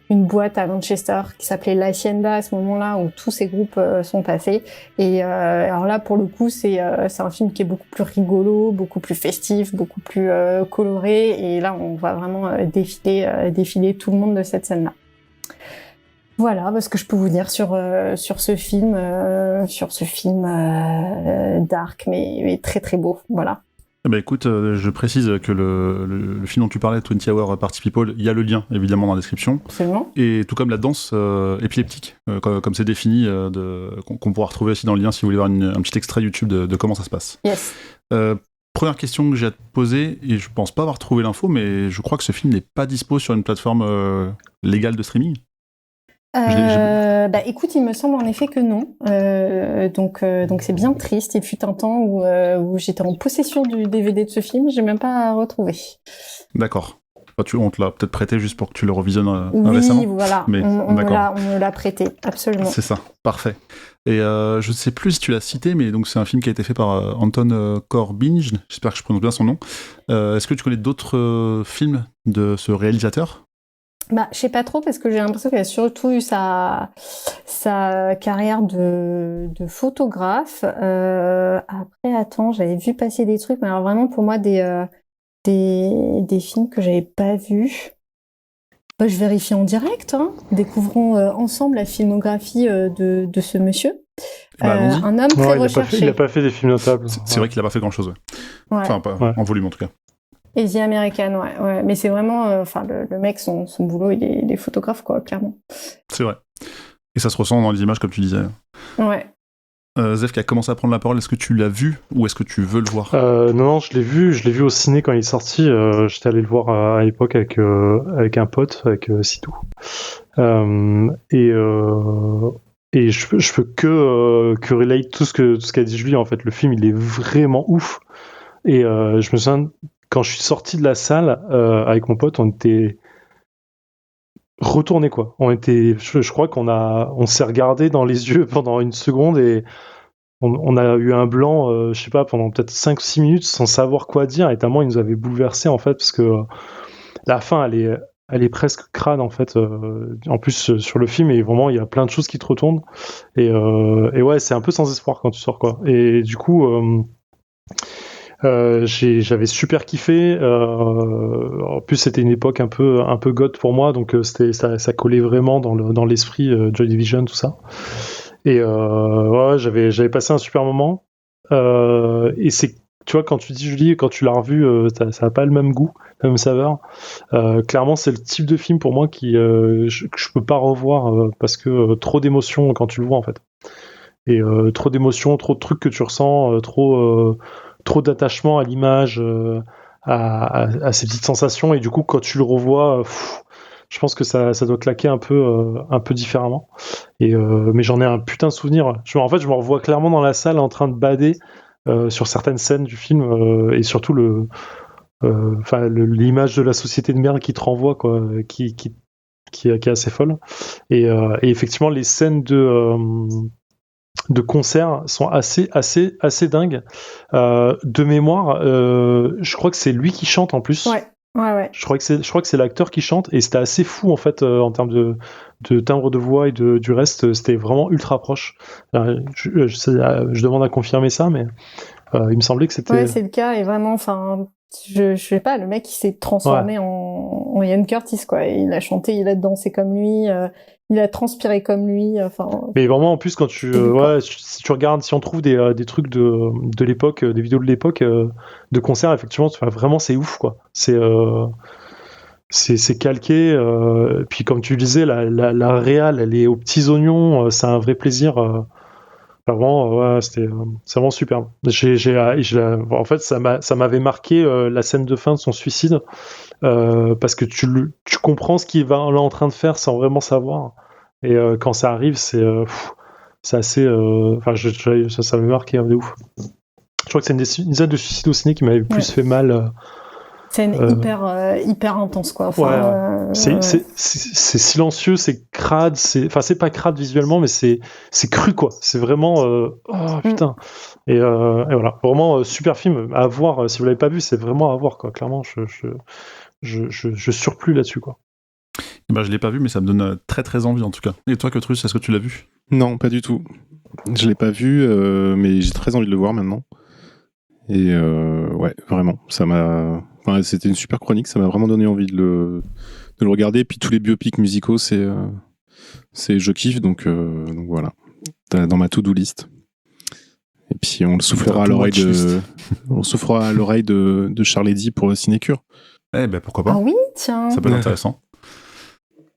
S4: une boîte à Manchester qui s'appelait l'Hacienda à ce moment-là, où tous ces groupes sont passés. Et alors là, pour le coup, c'est un film qui est beaucoup plus rigolo, beaucoup plus festif, beaucoup plus coloré, et là on voit vraiment défiler tout le monde de cette scène-là. Voilà ce que je peux vous dire sur ce film dark, mais très très beau. Voilà.
S3: Bah écoute, je précise que le film dont tu parlais, 20 Hour Party People, il y a le lien évidemment dans la description.
S4: Absolument.
S3: Et tout comme la danse épileptique, comme c'est défini, qu'on pourra retrouver aussi dans le lien si vous voulez voir un petit extrait YouTube de comment ça se passe.
S4: Yes.
S3: Première question que j'ai à te poser, et je pense pas avoir trouvé l'info, mais je crois que ce film n'est pas dispo sur une plateforme légale de streaming.
S4: Bah écoute, il me semble en effet que non. Donc c'est bien triste. Il fut un temps où j'étais en possession du DVD de ce film, j'ai même pas retrouvé.
S3: D'accord. On te l'a peut-être prêté juste pour que tu le revisionnes
S4: Oui,
S3: récemment.
S4: voilà.
S3: Mais,
S4: on me l'a prêté, absolument.
S3: C'est ça, parfait. Et je ne sais plus si tu l'as cité, mais donc c'est un film qui a été fait par Anton Corbijn, j'espère que je prononce bien son nom. Est-ce que tu connais d'autres films de ce réalisateur ?
S4: Bah, je sais pas trop parce que j'ai l'impression qu'il a surtout eu sa carrière de photographe. Après, attends, j'avais vu passer des trucs, mais alors vraiment pour moi des films que j'avais pas vus. Bah, je vérifie en direct. Hein. Découvrons ensemble la filmographie de ce monsieur. Un homme très recherché.
S2: Il a pas fait des films notables.
S3: C'est vrai qu'il a pas fait grand-chose. Ouais. Enfin, pas en volume en tout cas.
S4: Easy American, ouais. Mais c'est vraiment, le mec, son boulot, il est photographe, quoi, clairement.
S3: C'est vrai. Et ça se ressent dans les images, comme tu disais.
S4: Ouais.
S3: Zef qui a commencé à prendre la parole, est-ce que tu l'as vu ou est-ce que tu veux le voir ?
S2: Non, je l'ai vu au ciné quand il est sorti. J'étais allé le voir à l'époque avec un pote, avec Sitou. Et je peux que relate tout ce qu'a dit Julie. En fait, le film, il est vraiment ouf. Et je me souviens, quand je suis sorti de la salle avec mon pote, on était retourné quoi. Je crois on s'est regardé dans les yeux pendant une seconde et on a eu un blanc, je sais pas, pendant peut-être 5-6 minutes sans savoir quoi dire, et tellement il nous avait bouleversé en fait, parce que la fin elle est presque crade en fait, en plus sur le film, et vraiment il y a plein de choses qui te retournent, et ouais, c'est un peu sans espoir quand tu sors quoi. Et du coup j'avais super kiffé. En plus, c'était une époque un peu goth pour moi, donc ça collait vraiment dans l'esprit Joy Division, tout ça. Et ouais, j'avais passé un super moment. Et c'est, tu vois, quand tu dis Julie, quand tu l'as revu, ça a pas le même goût, la même saveur. Clairement, c'est le type de film pour moi que je peux pas revoir parce que trop d'émotions quand tu le vois en fait. Et trop d'émotions, trop de trucs que tu ressens, trop d'attachement à l'image, à ces petites sensations, et du coup quand tu le revois, je pense que ça doit claquer un peu différemment. Et mais j'en ai un putain de souvenir. En fait, je me revois clairement dans la salle en train de bader sur certaines scènes du film, et surtout l'image de la société de merde qui te renvoie quoi, qui est assez folle. Et effectivement, les scènes de concert sont assez dingues. De mémoire, je crois que c'est lui qui chante en plus.
S4: Ouais.
S2: Je crois que c'est l'acteur qui chante, et c'était assez fou en fait en termes de timbre de voix et du reste, c'était vraiment ultra proche. Je demande à confirmer ça, mais il me semblait que c'était.
S4: Ouais, c'est le cas, et vraiment, enfin, je sais pas, le mec il s'est transformé en Ian Curtis quoi. Il a chanté, il a dansé comme lui. Il a transpiré comme lui, enfin.
S2: Mais vraiment, en plus, quand si tu regardes, si on trouve des trucs de l'époque, des vidéos de l'époque de concerts, effectivement, vraiment, c'est ouf, quoi. C'est calqué. Puis, comme tu le disais, la réal, elle est aux petits oignons. C'est un vrai plaisir. Vraiment, ouais, c'est vraiment superbe. En fait, ça m'avait marqué la scène de fin de son suicide, parce que tu comprends ce qu'il va là en train de faire sans vraiment savoir. Et quand ça arrive, c'est assez. Enfin, ça m'avait marqué de ouf. Je crois que c'est une scène de suicide au ciné qui m'avait le plus fait mal.
S4: C'est hyper intense quoi. Enfin,
S2: c'est silencieux, c'est crade, c'est pas crade visuellement, mais c'est cru quoi. C'est vraiment oh putain. Et voilà, vraiment super film à voir. Si vous l'avez pas vu, c'est vraiment à voir quoi. Clairement, je surplus là-dessus quoi.
S3: Bah, je l'ai pas vu, mais ça me donne très très envie en tout cas. Et toi, Cotrus, est-ce que tu l'as vu ?
S5: Non, pas du tout. Je l'ai pas vu, mais j'ai très envie de le voir maintenant. Et ouais, vraiment, ça m'a. Enfin, c'était une super chronique, ça m'a vraiment donné envie de le regarder. Et puis tous les biopics musicaux, c'est je kiffe, donc voilà, dans ma to-do list. Et puis on le soufflera à l'oreille de Charles Eddy pour le Cinécure.
S3: Eh ben pourquoi pas.
S4: Ah oui, tiens.
S3: Ça peut être intéressant.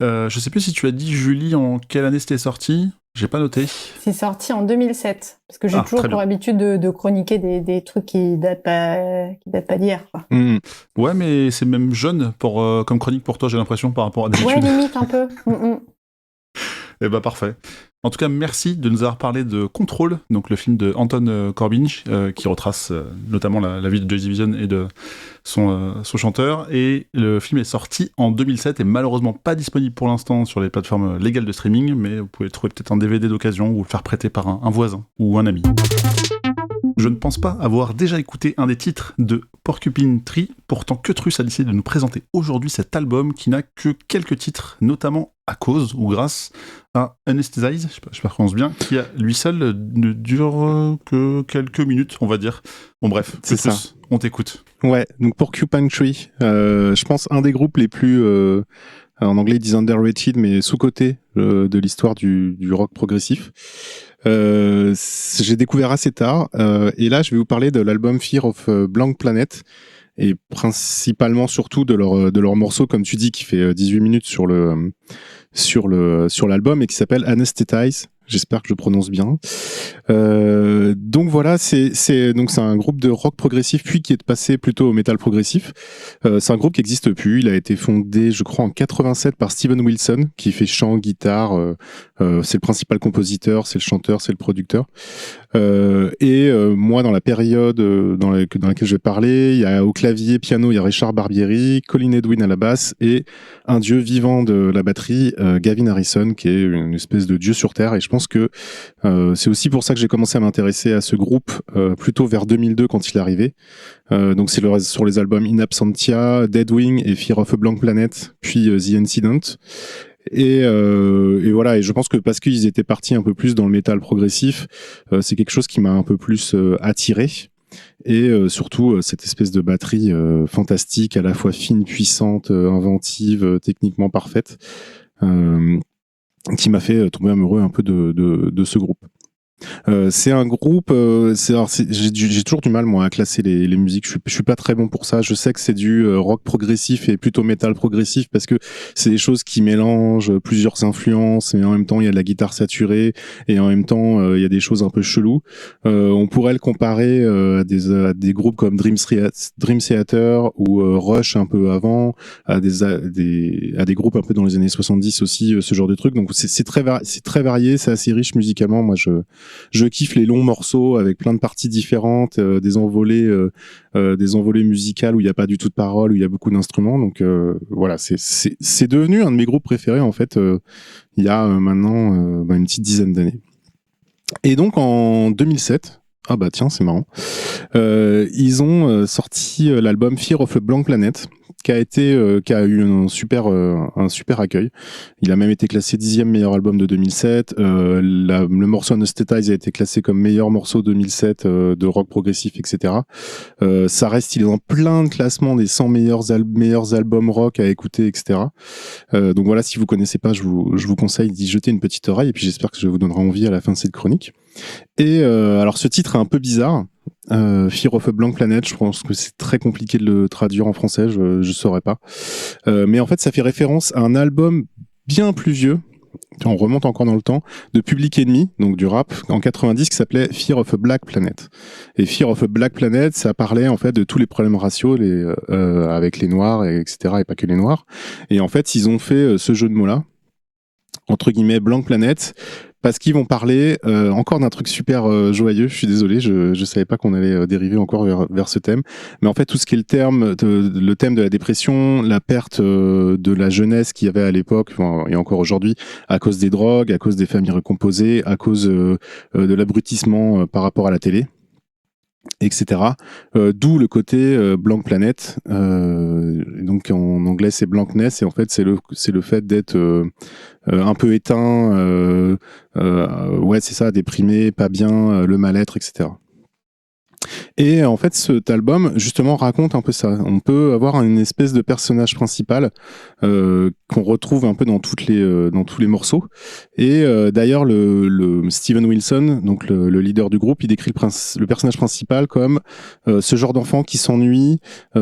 S3: Je sais plus si tu as dit, Julie, en quelle année c'était sorti. J'ai pas noté.
S4: C'est sorti en 2007. Parce que j'ai toujours
S3: très
S4: pour
S3: bien.
S4: habitude de chroniquer des trucs qui datent pas d'hier, quoi.
S3: Ouais, mais c'est même jeune comme chronique pour toi, j'ai l'impression, par rapport à d'habitude.
S4: Ouais, limite un peu.
S3: Eh ben parfait. En tout cas, merci de nous avoir parlé de Control, donc le film de Anton Corbijn, qui retrace notamment la vie de Joy Division et de son chanteur. Et le film est sorti en 2007 et malheureusement pas disponible pour l'instant sur les plateformes légales de streaming, mais vous pouvez le trouver peut-être en DVD d'occasion ou le faire prêter par un voisin ou un ami. Je ne pense pas avoir déjà écouté un des titres de Porcupine Tree, pourtant Quetrus a décidé de nous présenter aujourd'hui cet album qui n'a que quelques titres, notamment à cause ou grâce à Anesthesize, je sais pas si je prononce bien, qui à lui seul ne dure que quelques minutes, on va dire. Bon bref,
S5: C'est
S3: Quetrus,
S5: ça.
S3: on t'écoute.
S5: Ouais, donc Porcupine Tree, je pense un des groupes les plus, en anglais ils disent underrated, mais sous-cotés de l'histoire du rock progressif. J'ai découvert assez tard, et là je vais vous parler de l'album Fear of Blank Planet, et principalement surtout de leur morceau, comme tu dis, qui fait 18 minutes sur l'album et qui s'appelle Anesthetize. J'espère que je prononce bien. Donc voilà, c'est un groupe de rock progressif puis qui est passé plutôt au métal progressif. C'est un groupe qui n'existe plus. Il a été fondé, je crois, en 87 par Steven Wilson, qui fait chant, guitare. C'est le principal compositeur, c'est le chanteur, c'est le producteur. Moi, dans la période dans laquelle je vais parler, il y a au clavier, piano, il y a Richard Barbieri, Colin Edwin à la basse et un dieu vivant de la batterie, Gavin Harrison, qui est une espèce de dieu sur Terre. Et je pense que c'est aussi pour ça que j'ai commencé à m'intéresser à ce groupe plutôt vers 2002 quand il est arrivé. Donc c'est sur les albums In Absentia, Deadwing et Fear of a Blank Planet, puis The Incident. Et voilà, et je pense que parce qu'ils étaient partis un peu plus dans le métal progressif, c'est quelque chose qui m'a un peu plus attiré. Et surtout cette espèce de batterie fantastique, à la fois fine, puissante, inventive, techniquement parfaite, qui m'a fait tomber amoureux un peu de ce groupe. C'est un groupe. J'ai toujours du mal moi à classer les musiques. Je suis pas très bon pour ça. Je sais que c'est du rock progressif et plutôt métal progressif parce que c'est des choses qui mélangent plusieurs influences et en même temps il y a de la guitare saturée et en même temps il y a des choses un peu cheloues. On pourrait le comparer à des groupes comme Dream Theater ou Rush un peu avant, à des groupes un peu dans les années 70 aussi, ce genre de trucs. Donc c'est très varié, c'est assez riche musicalement. Moi je kiffe les longs morceaux avec plein de parties différentes, des envolées musicales où il n'y a pas du tout de paroles, où il y a beaucoup d'instruments. Donc voilà, c'est devenu un de mes groupes préférés en fait. Il y a maintenant une petite dizaine d'années. Et donc en 2007. Ah bah tiens, c'est marrant. Ils ont sorti l'album Fear of a Blank Planet, qui a eu un super accueil. Il a même été classé 10e meilleur album de 2007. Le morceau Anesthetize a été classé comme meilleur morceau 2007 de rock progressif, etc. Ça reste, il est dans plein de classements des 100 meilleurs albums rock à écouter, etc. Donc voilà, si vous connaissez pas, je vous conseille d'y jeter une petite oreille et puis j'espère que je vous donnerai envie à la fin de cette chronique. Et alors ce titre est un peu bizarre. Fear of a Blank Planet, je pense que c'est très compliqué de le traduire en français, je saurais pas. Mais en fait, ça fait référence à un album bien plus vieux, on remonte encore dans le temps, de Public Enemy, donc du rap, en 90, qui s'appelait Fear of a Black Planet. Et Fear of a Black Planet, ça parlait en fait de tous les problèmes raciaux avec les Noirs, etc., et pas que les Noirs. Et en fait, ils ont fait ce jeu de mots-là, entre guillemets, Blank Planet, parce qu'ils vont parler encore d'un truc super joyeux. Je suis désolé, je savais pas qu'on allait dériver encore vers ce thème. Mais en fait, tout ce qui est le thème de la dépression, la perte de la jeunesse qu'il y avait à l'époque, et encore aujourd'hui, à cause des drogues, à cause des familles recomposées, à cause de l'abrutissement par rapport à la télé, etc. D'où le côté Blank Planet. Donc en anglais c'est blankness et en fait c'est le fait d'être un peu éteint, ouais c'est ça, déprimé, pas bien, le mal-être, etc. Et en fait cet album justement raconte un peu ça. On peut avoir une espèce de personnage principal qu'on retrouve un peu dans tous les morceaux. Et d'ailleurs, le Steven Wilson, donc le leader du groupe, il décrit le personnage principal comme ce genre d'enfant qui s'ennuie,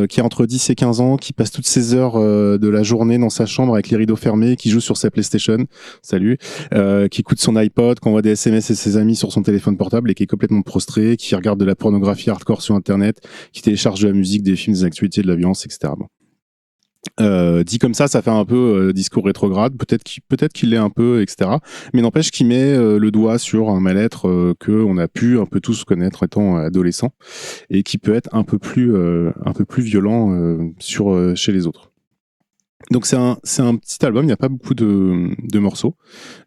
S5: qui a entre 10 et 15 ans, qui passe toutes ses heures de la journée dans sa chambre avec les rideaux fermés, qui joue sur sa PlayStation, qui écoute son iPod, qui envoie des SMS à ses amis sur son téléphone portable et qui est complètement prostré, qui regarde de la pornographie hardcore sur Internet, qui télécharge de la musique, des films, des actualités, de la violence, etc. Bon. Dit comme ça fait un peu discours rétrograde, peut-être qu'il l'est un peu, etc. Mais n'empêche qu'il met le doigt sur un mal-être qu'on a pu un peu tous connaître étant adolescent et qui peut être un peu plus violent chez les autres. Donc c'est un petit album, il n'y a pas beaucoup de morceaux.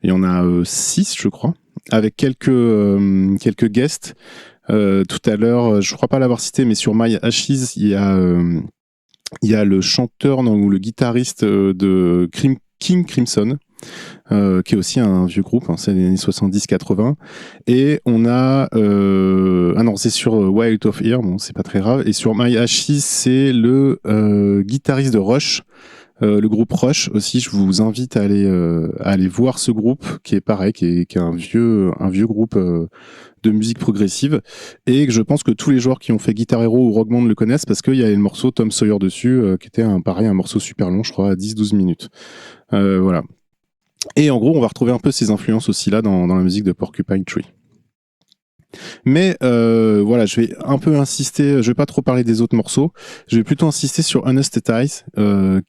S5: Il y en a 6, je crois, avec quelques guests. Tout à l'heure, je crois pas l'avoir cité, mais sur My Ashes, il y a le chanteur ou le guitariste de King Crimson, qui est aussi un vieux groupe, c'est les années 70-80. Et on a... non, c'est sur Wild of Ear, bon, c'est pas très grave. Et sur My Ashes, c'est le guitariste de Rush, le groupe Rush aussi. Je vous invite à aller voir ce groupe, qui est pareil, qui est un vieux groupe de musique progressive, et que je pense que tous les joueurs qui ont fait Guitar Hero ou Rock Band le connaissent parce qu'il y a le morceau Tom Sawyer dessus, qui était un morceau super long, je crois, à 10-12 minutes. Voilà. Et en gros, on va retrouver un peu ces influences aussi là dans la musique de Porcupine Tree. Mais voilà, je vais un peu insister, je vais pas trop parler des autres morceaux, je vais plutôt insister sur Anesthetize,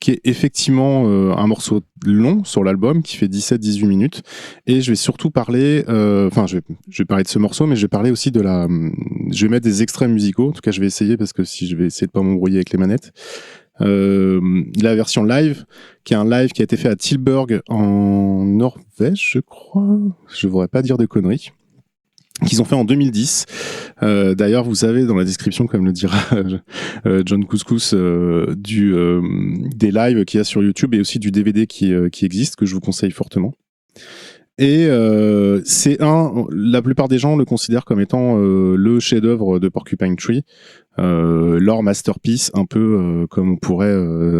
S5: qui est effectivement un morceau long sur l'album, qui fait 17-18 minutes, et je vais surtout parler, je vais parler de ce morceau, mais je vais parler aussi je vais mettre des extraits musicaux, en tout cas je vais essayer, parce que si je vais essayer de pas m'embrouiller avec les manettes. La version live, qui est un live qui a été fait à Tilburg en Norvège, je crois, je voudrais pas dire de conneries, qu'ils ont fait en 2010. D'ailleurs, vous savez, dans la description, comme le dira John Couscous, des lives qu'il y a sur YouTube et aussi du DVD qui existe, que je vous conseille fortement. Et la plupart des gens le considèrent comme étant le chef-d'œuvre de Porcupine Tree, leur masterpiece, un peu comme on pourrait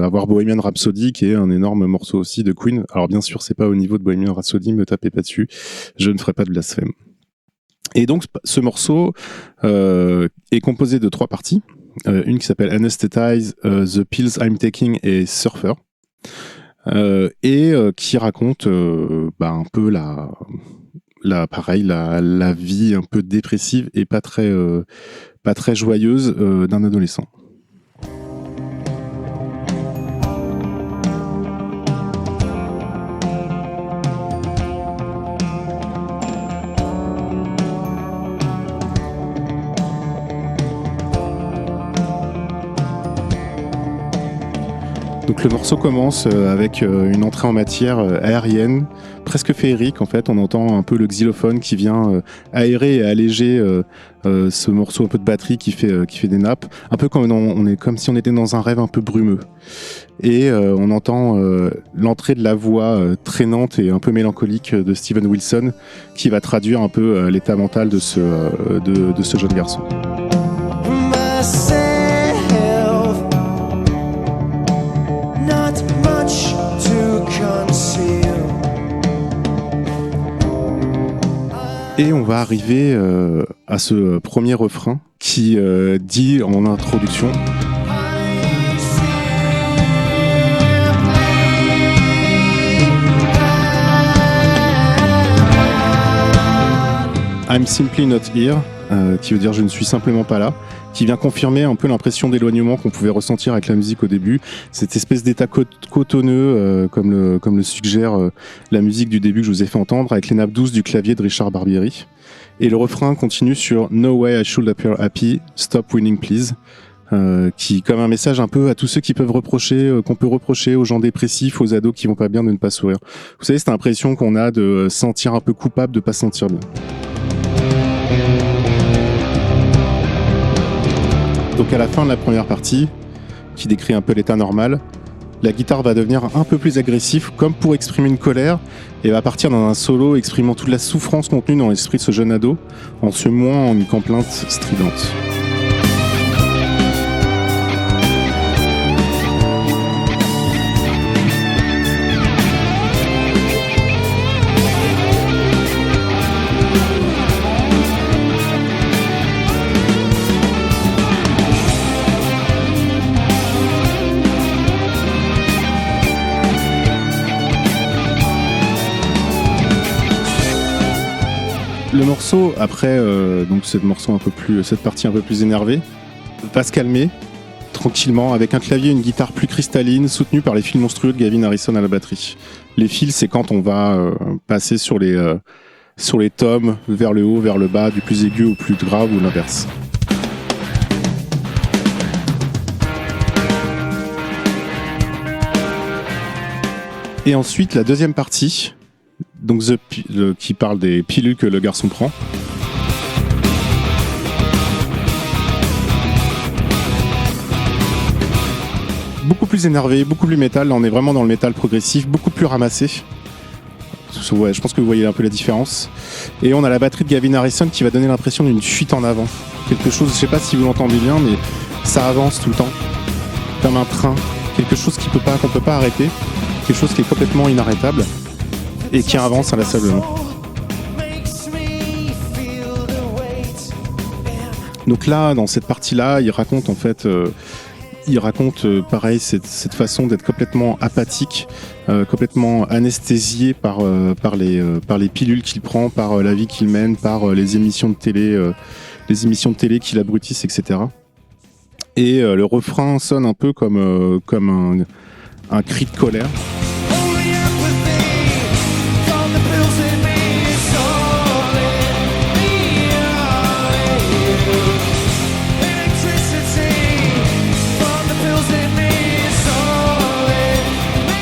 S5: avoir Bohemian Rhapsody, qui est un énorme morceau aussi de Queen. Alors bien sûr, c'est pas au niveau de Bohemian Rhapsody, me tapez pas dessus, je ne ferai pas de blasphème. Et donc, ce morceau est composé de 3 parties. Une qui s'appelle Anesthetize, The Pills I'm Taking et Surfer. Et qui raconte un peu la vie un peu dépressive et pas très joyeuse d'un adolescent. Donc le morceau commence avec une entrée en matière aérienne, presque féerique en fait. On entend un peu le xylophone qui vient aérer et alléger ce morceau un peu de batterie qui fait des nappes. Un peu comme si on était dans un rêve un peu brumeux. Et on entend l'entrée de la voix traînante et un peu mélancolique de Steven Wilson qui va traduire un peu l'état mental de ce jeune garçon. Et on va arriver à ce premier refrain qui dit en introduction: I'm simply not here, qui veut dire je ne suis simplement pas là, qui vient confirmer un peu l'impression d'éloignement qu'on pouvait ressentir avec la musique au début, cette espèce d'état cotonneux, comme le suggère la musique du début que je vous ai fait entendre, avec les nappes douces du clavier de Richard Barbieri. Et le refrain continue sur No way I should appear happy, stop winning please, qui comme un message un peu à tous ceux qui peuvent qu'on peut reprocher aux gens dépressifs, aux ados qui vont pas bien de ne pas sourire. Vous savez, cette impression qu'on a de sentir un peu coupable de pas se sentir bien. Donc à la fin de la première partie, qui décrit un peu l'état normal, la guitare va devenir un peu plus agressive, comme pour exprimer une colère, et va partir dans un solo exprimant toute la souffrance contenue dans l'esprit de ce jeune ado, en se muant en une complainte stridente. Le morceau, après, donc cette partie un peu plus énervée, va se calmer tranquillement avec un clavier et une guitare plus cristalline soutenue par les fils monstrueux de Gavin Harrison à la batterie. Les fils, c'est quand on va passer sur les tomes, vers le haut, vers le bas, du plus aigu au plus grave ou l'inverse. Et ensuite, la deuxième partie, donc qui parle des pilules que le garçon prend. Beaucoup plus énervé, beaucoup plus métal. Là, on est vraiment dans le métal progressif, beaucoup plus ramassé. Ouais, je pense que vous voyez un peu la différence. Et on a la batterie de Gavin Harrison qui va donner l'impression d'une fuite en avant. Quelque chose, je sais pas si vous l'entendez bien, mais ça avance tout le temps, comme un train. Quelque chose qu'on peut pas arrêter. Quelque chose qui est complètement inarrêtable et qui avance inlassablement. Donc là, dans cette partie-là, il raconte pareil cette façon d'être complètement apathique, complètement anesthésié par les pilules qu'il prend, par la vie qu'il mène, par les émissions de télé qui l'abrutissent, etc. Et le refrain sonne un peu comme un cri de colère.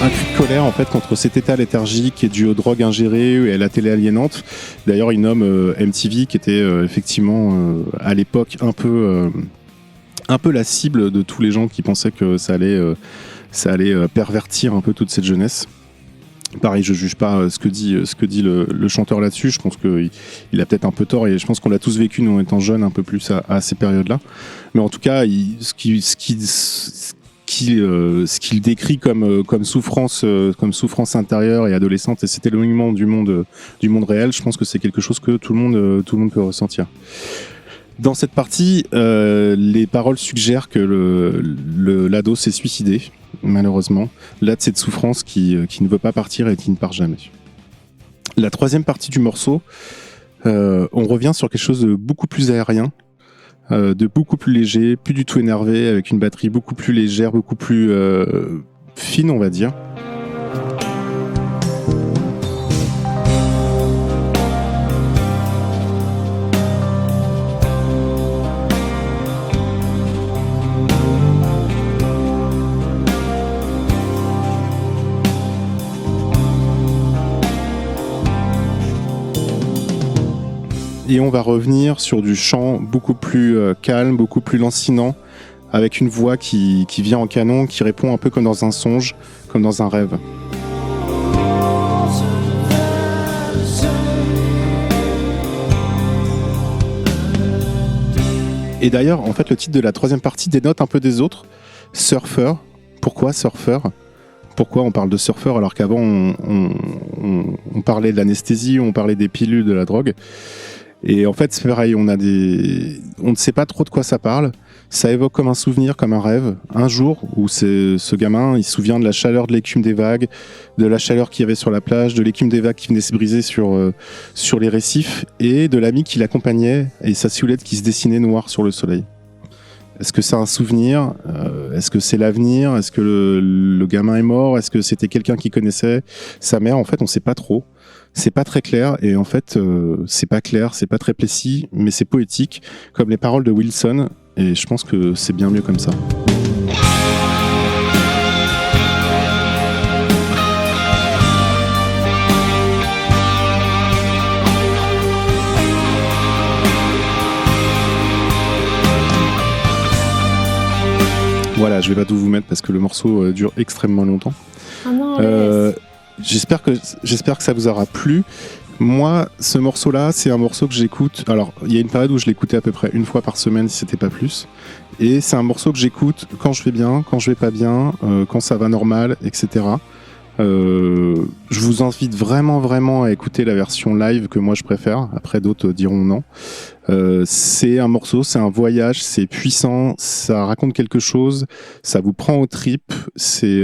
S5: Un cri de colère en fait contre cet état léthargique et dû aux drogues ingérées et à la télé aliénante. D'ailleurs, il nomme MTV qui était effectivement à l'époque un peu la cible de tous les gens qui pensaient que ça allait pervertir un peu toute cette jeunesse. Pareil, je juge pas ce que dit le chanteur là-dessus. Je pense qu'il a peut-être un peu tort et je pense qu'on l'a tous vécu nous en étant jeunes un peu plus à ces périodes-là. Mais en tout cas, ce qu'il décrit comme souffrance intérieure et adolescente et cet éloignement du monde réel, je pense que c'est quelque chose que tout le monde peut ressentir. Dans cette partie, les paroles suggèrent que l'ado s'est suicidé, malheureusement. Là, de cette souffrance qui ne veut pas partir et qui ne part jamais. La troisième partie du morceau, on revient sur quelque chose de beaucoup plus aérien, de beaucoup plus léger, plus du tout énervé, avec une batterie beaucoup plus légère, beaucoup plus fine, on va dire. Et on va revenir sur du chant beaucoup plus calme, beaucoup plus lancinant, avec une voix qui vient en canon, qui répond un peu comme dans un songe, comme dans un rêve. Et d'ailleurs, en fait, le titre de la troisième partie dénote un peu des autres. Surfeur. Pourquoi surfeur ? Pourquoi on parle de surfeur alors qu'avant on parlait de l'anesthésie, on parlait des pilules, de la drogue ? Et en fait, c'est pareil, on ne sait pas trop de quoi ça parle. Ça évoque comme un souvenir, comme un rêve. Un jour où ce gamin, il se souvient de la chaleur de l'écume des vagues, de la chaleur qu'il y avait sur la plage, de l'écume des vagues qui venait se briser sur les récifs, et de l'ami qui l'accompagnait et sa silhouette qui se dessinait noire sur le soleil. Est-ce que c'est un souvenir ? Est-ce que c'est l'avenir ? Est-ce que le gamin est mort ? Est-ce que c'était quelqu'un qui connaissait sa mère ? En fait, on ne sait pas trop. C'est pas très clair et en fait, c'est pas clair, c'est pas très précis, mais c'est poétique, comme les paroles de Wilson, et je pense que c'est bien mieux comme ça. Voilà, je vais pas tout vous mettre parce que le morceau dure extrêmement longtemps.
S4: Ah non,
S5: j'espère que ça vous aura plu. Moi, ce morceau-là, c'est un morceau que j'écoute. Alors, il y a une période où je l'écoutais à peu près une fois par semaine, si c'était pas plus. Et c'est un morceau que j'écoute quand je vais bien, quand je vais pas bien, quand ça va normal, etc. Je vous invite vraiment à écouter la version live que moi je préfère. Après, d'autres diront non. C'est un morceau, c'est un voyage, c'est puissant, ça raconte quelque chose, ça vous prend aux tripes. C'est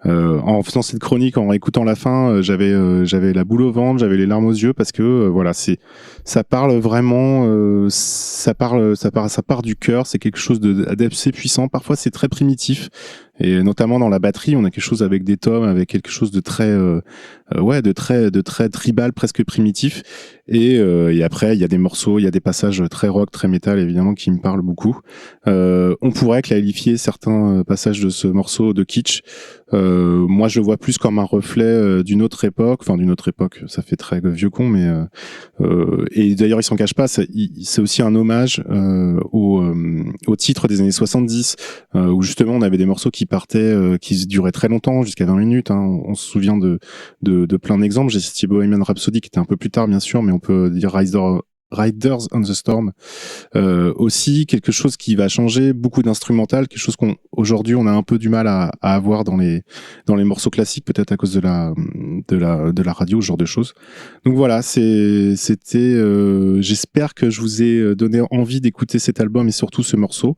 S5: en faisant cette chronique, en écoutant la fin, j'avais la boule au ventre, j'avais les larmes aux yeux parce que voilà, ça parle vraiment, ça part du cœur, c'est quelque chose d'assez puissant. Parfois, c'est très primitif. Et notamment dans la batterie, on a quelque chose avec des tomes, avec quelque chose de très, de très tribal, presque primitif. Et après, il y a des morceaux, il y a des passages très rock, très métal, évidemment, qui me parlent beaucoup. On pourrait qualifier certains passages de ce morceau de kitsch. Moi, je le vois plus comme un reflet d'une autre époque, ça fait très vieux con, mais et d'ailleurs, il s'en cache pas. C'est aussi un hommage au titre des années 70, où justement, on avait des morceaux qui partaient, qui duraient très longtemps, jusqu'à 20 minutes. Hein. On se souvient de plein d'exemples. J'ai cité Bohemian Rhapsody, qui était un peu plus tard, bien sûr, mais on peut dire Riders on the Storm, aussi quelque chose qui va changer, beaucoup d'instrumental, quelque chose qu'aujourd'hui on a un peu du mal à avoir dans les morceaux classiques, peut-être à cause de la radio, ce genre de choses. Donc voilà, c'était j'espère que je vous ai donné envie d'écouter cet album et surtout ce morceau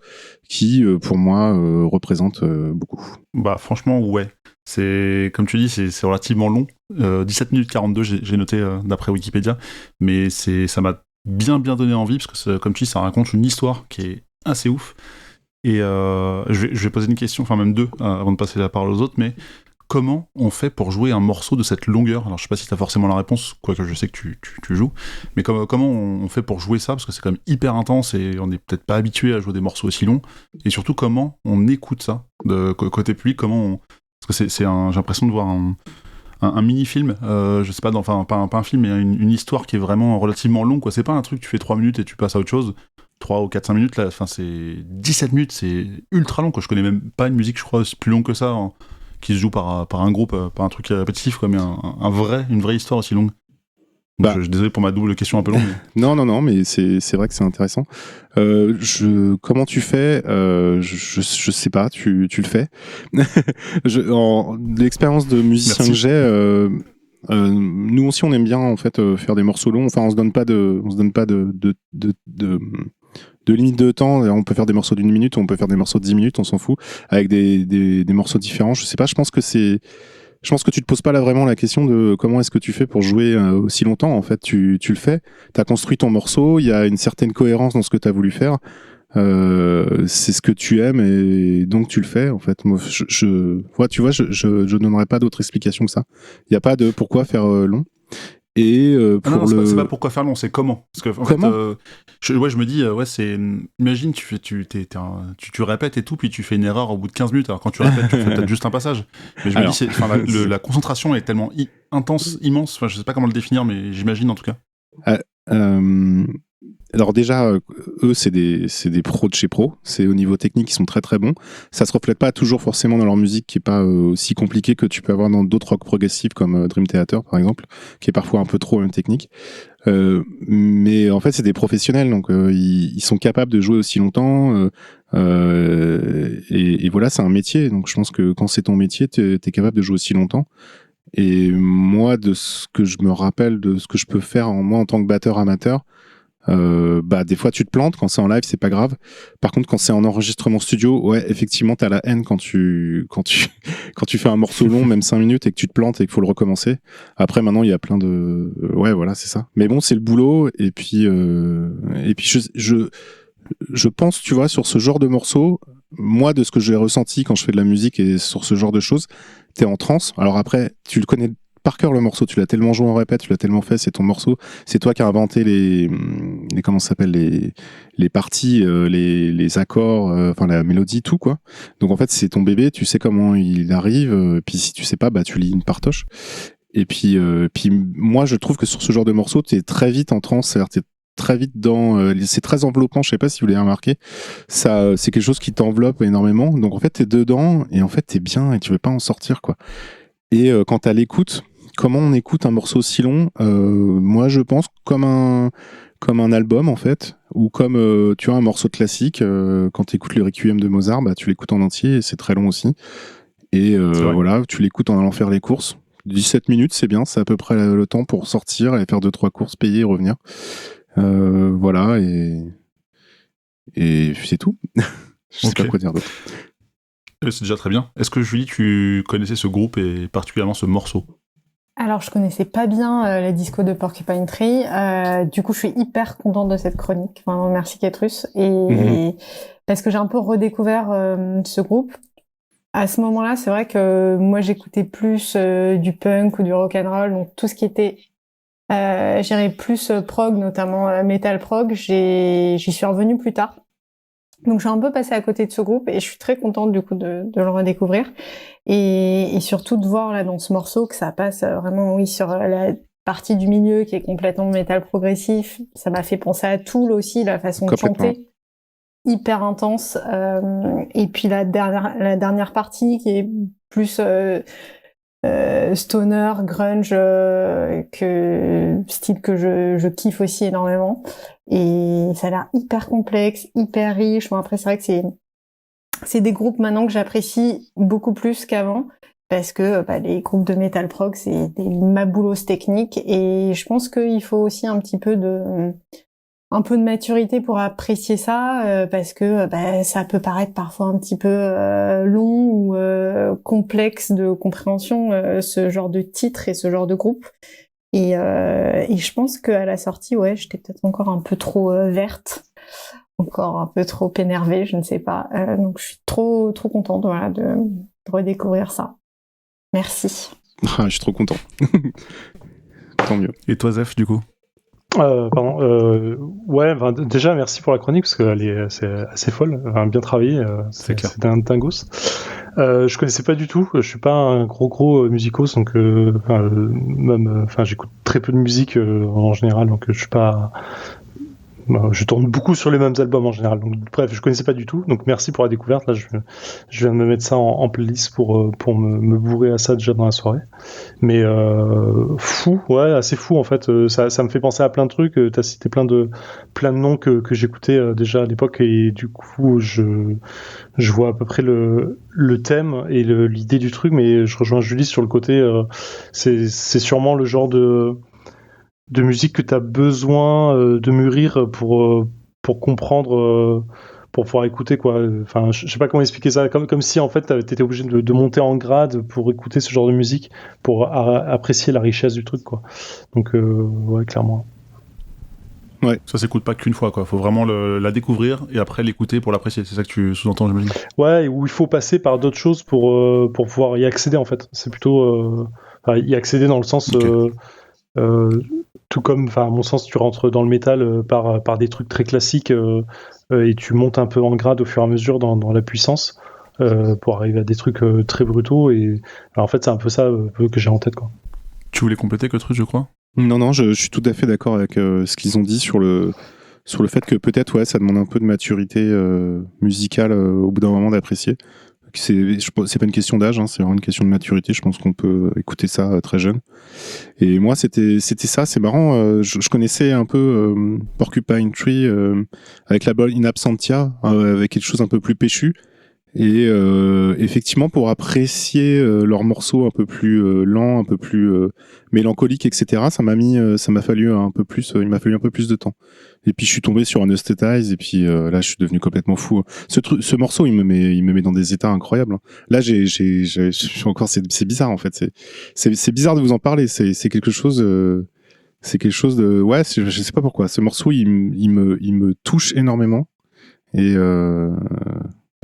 S5: qui pour moi représente beaucoup.
S3: Bah franchement ouais, c'est comme tu dis, c'est relativement long, 17 minutes 42 j'ai noté d'après Wikipédia, mais ça m'a bien donné envie parce que comme tu dis, ça raconte une histoire qui est assez ouf. Et je vais poser une question, enfin même deux avant de passer la parole aux autres, mais comment on fait pour jouer un morceau de cette longueur? Alors je sais pas si t'as forcément la réponse, quoique je sais que tu joues, mais comment on fait pour jouer ça, parce que c'est quand même hyper intense et on n'est peut-être pas habitué à jouer des morceaux aussi longs, et surtout comment on écoute ça de côté public, parce que j'ai l'impression de voir un mini-film, je sais pas, enfin pas un film, mais une histoire qui est vraiment relativement longue, quoi. C'est pas un truc, tu fais 3 minutes et tu passes à autre chose, 3 ou 4-5 minutes, là, enfin c'est 17 minutes, c'est ultra long, quoi. Je connais même pas une musique, je crois, plus longue que ça, qui se joue par un groupe, par un truc répétitif, quoi, mais une vraie histoire aussi longue. Je suis désolé pour ma double question un peu longue. Mais...
S5: non, mais c'est vrai que c'est intéressant. Comment tu fais je sais pas, tu le fais. L'expérience de musicien que j'ai, nous aussi on aime bien en fait faire des morceaux longs. Enfin, on se donne pas de limite de temps. On peut faire des morceaux d'1 minute, on peut faire des morceaux de 10 minutes, on s'en fout, avec des morceaux différents. Je sais pas, je pense que tu te poses pas là vraiment la question de comment est-ce que tu fais pour jouer aussi longtemps. En fait, tu le fais. T'as construit ton morceau. Il y a une certaine cohérence dans ce que t'as voulu faire. C'est ce que tu aimes et donc tu le fais. En fait, moi, je donnerai pas d'autre explication que ça. Il y a pas de pourquoi faire long. Et
S3: c'est pas pourquoi faire long, c'est comment. Parce que en fait, je me dis, c'est. Imagine, tu répètes et tout, puis tu fais une erreur au bout de 15 minutes. Alors quand tu répètes, tu fais peut-être juste un passage. Mais je me dis, la concentration est tellement intense, immense. Enfin, je sais pas comment le définir, mais j'imagine en tout cas.
S5: Alors déjà, eux, c'est des pros de chez pros. C'est au niveau technique, ils sont très très bons. Ça se reflète pas toujours forcément dans leur musique, qui est pas aussi compliquée que tu peux avoir dans d'autres rock progressifs comme Dream Theater par exemple, qui est parfois un peu trop technique. Mais en fait, c'est des professionnels, donc ils sont capables de jouer aussi longtemps. Et voilà, c'est un métier. Donc je pense que quand c'est ton métier, t'es capable de jouer aussi longtemps. Et moi, de ce que je me rappelle, de ce que je peux faire moi en tant que batteur amateur. Des fois tu te plantes, quand c'est en live c'est pas grave. Par contre quand c'est en enregistrement studio, ouais effectivement t'as la haine quand tu fais un morceau long, même 5 minutes, et que tu te plantes et qu'il faut le recommencer. Après maintenant il y a plein de voilà c'est ça. Mais bon c'est le boulot et puis je pense, tu vois, sur ce genre de morceau, moi de ce que j'ai ressenti quand je fais de la musique et sur ce genre de choses, t'es en transe. Alors après tu le connais par cœur le morceau, tu l'as tellement joué en répète, tu l'as tellement fait, c'est ton morceau, c'est toi qui as inventé les comment ça s'appelle, les parties, les accords, enfin la mélodie, tout quoi. Donc en fait c'est ton bébé, tu sais comment il arrive, puis si tu sais pas, tu lis une partoche. Et puis moi je trouve que sur ce genre de morceau, t'es très vite en transe, c'est-à-dire t'es très vite c'est très enveloppant, je sais pas si vous l'avez remarqué, ça c'est quelque chose qui t'enveloppe énormément, donc en fait t'es dedans et en fait t'es bien et tu veux pas en sortir quoi. Et quand t'as l'écoute, comment on écoute un morceau si long, moi je pense comme un album en fait, ou comme tu vois un morceau de classique, quand tu écoutes le Requiem de Mozart, tu l'écoutes en entier et c'est très long aussi. Et voilà, tu l'écoutes en allant faire les courses. 17 minutes c'est bien, c'est à peu près le temps pour sortir et faire 2-3 courses, payer et revenir. Voilà, et c'est tout. Je sais
S3: Ok.
S5: pas quoi dire d'autre.
S3: C'est déjà très bien. Est-ce que Julie, tu connaissais ce groupe et particulièrement ce morceau ?
S4: Alors, je connaissais pas bien la disco de Porcupine Tree. Du coup, je suis hyper contente de cette chronique. Vraiment, merci Ketrus. Et parce que j'ai un peu redécouvert ce groupe. À ce moment-là, c'est vrai que moi, j'écoutais plus du punk ou du rock'n'roll, donc tout ce qui était, j'irais plus prog, notamment metal prog. J'y suis revenue plus tard. Donc, j'ai un peu passé à côté de ce groupe et je suis très contente du coup de le redécouvrir et surtout de voir là dans ce morceau que ça passe vraiment, oui, sur la partie du milieu qui est complètement métal progressif. Ça m'a fait penser à Tool aussi, la façon de chanter, hyper intense. Et puis la dernière partie qui est plus stoner, grunge, style que je kiffe aussi énormément. Et ça a l'air hyper complexe, hyper riche. Bon, après, c'est vrai que c'est des groupes maintenant que j'apprécie beaucoup plus qu'avant, parce que les groupes de metal prog, c'est des maboulos techniques, et je pense qu'il faut aussi un peu de maturité pour apprécier ça, parce que ça peut paraître parfois un petit peu long ou complexe de compréhension, ce genre de titre et ce genre de groupe. Et je pense qu'à la sortie, ouais, j'étais peut-être encore un peu trop verte, encore un peu trop énervée, je ne sais pas. Donc je suis trop contente, voilà, de redécouvrir ça. Merci.
S5: Ah, je suis trop content. Tant mieux.
S3: Et toi, Zef, du coup ?
S2: Ouais, déjà merci pour la chronique parce que c'est assez folle, bien travaillé,
S3: C'est clair.
S2: c'est un dingos. Je connaissais pas du tout, je suis pas un gros musicos, donc j'écoute très peu de musique en général, donc je suis pas. Je tourne beaucoup sur les mêmes albums en général. Donc, bref, je connaissais pas du tout. Donc, merci pour la découverte. Là, je viens de me mettre ça en playlist pour me bourrer à ça déjà dans la soirée. Mais fou, ouais, assez fou en fait. Ça me fait penser à plein de trucs. T'as cité plein de noms que j'écoutais déjà à l'époque, et du coup, je vois à peu près le thème et l'idée du truc. Mais je rejoins Julie sur le côté. C'est sûrement le genre de musique que tu as besoin de mûrir pour comprendre, pour pouvoir écouter, quoi. Enfin, je sais pas comment expliquer ça, comme si en fait t'étais obligé de monter en grade pour écouter ce genre de musique, pour apprécier la richesse du truc, quoi. Donc ouais, clairement.
S5: Ouais.
S3: Ça s'écoute pas qu'une fois, quoi. Faut vraiment la découvrir et après l'écouter pour l'apprécier. C'est ça que tu sous-entends, j'imagine.
S2: Ouais, où il faut passer par d'autres choses pour pouvoir y accéder, en fait. C'est plutôt y accéder dans le sens
S3: Okay.
S2: tout comme, à mon sens, tu rentres dans le métal par des trucs très classiques et tu montes un peu en grade au fur et à mesure dans la puissance pour arriver à des trucs très brutaux. Et alors, en fait, c'est un peu ça que j'ai en tête, quoi.
S3: Tu voulais compléter que truc, je crois ?
S5: Non, je suis tout à fait d'accord avec ce qu'ils ont dit sur le fait que peut-être, ouais, ça demande un peu de maturité musicale au bout d'un moment d'apprécier. C'est pas une question d'âge, hein, c'est vraiment une question de maturité. Je pense qu'on peut écouter ça très jeune. Et moi, c'était ça. C'est marrant. Je connaissais un peu Porcupine Tree avec la balle In Absentia, avec quelque chose un peu plus péchu. Et effectivement, pour apprécier leurs morceaux un peu plus lents, un peu plus mélancoliques, etc., il m'a fallu un peu plus de temps. Et puis je suis tombé sur Anesthetize, et puis là je suis devenu complètement fou. Ce morceau, il me met dans des états incroyables. Là, je suis encore, c'est bizarre en fait. C'est bizarre de vous en parler. C'est quelque chose de, ouais, je sais pas pourquoi. Ce morceau, il me touche énormément. Et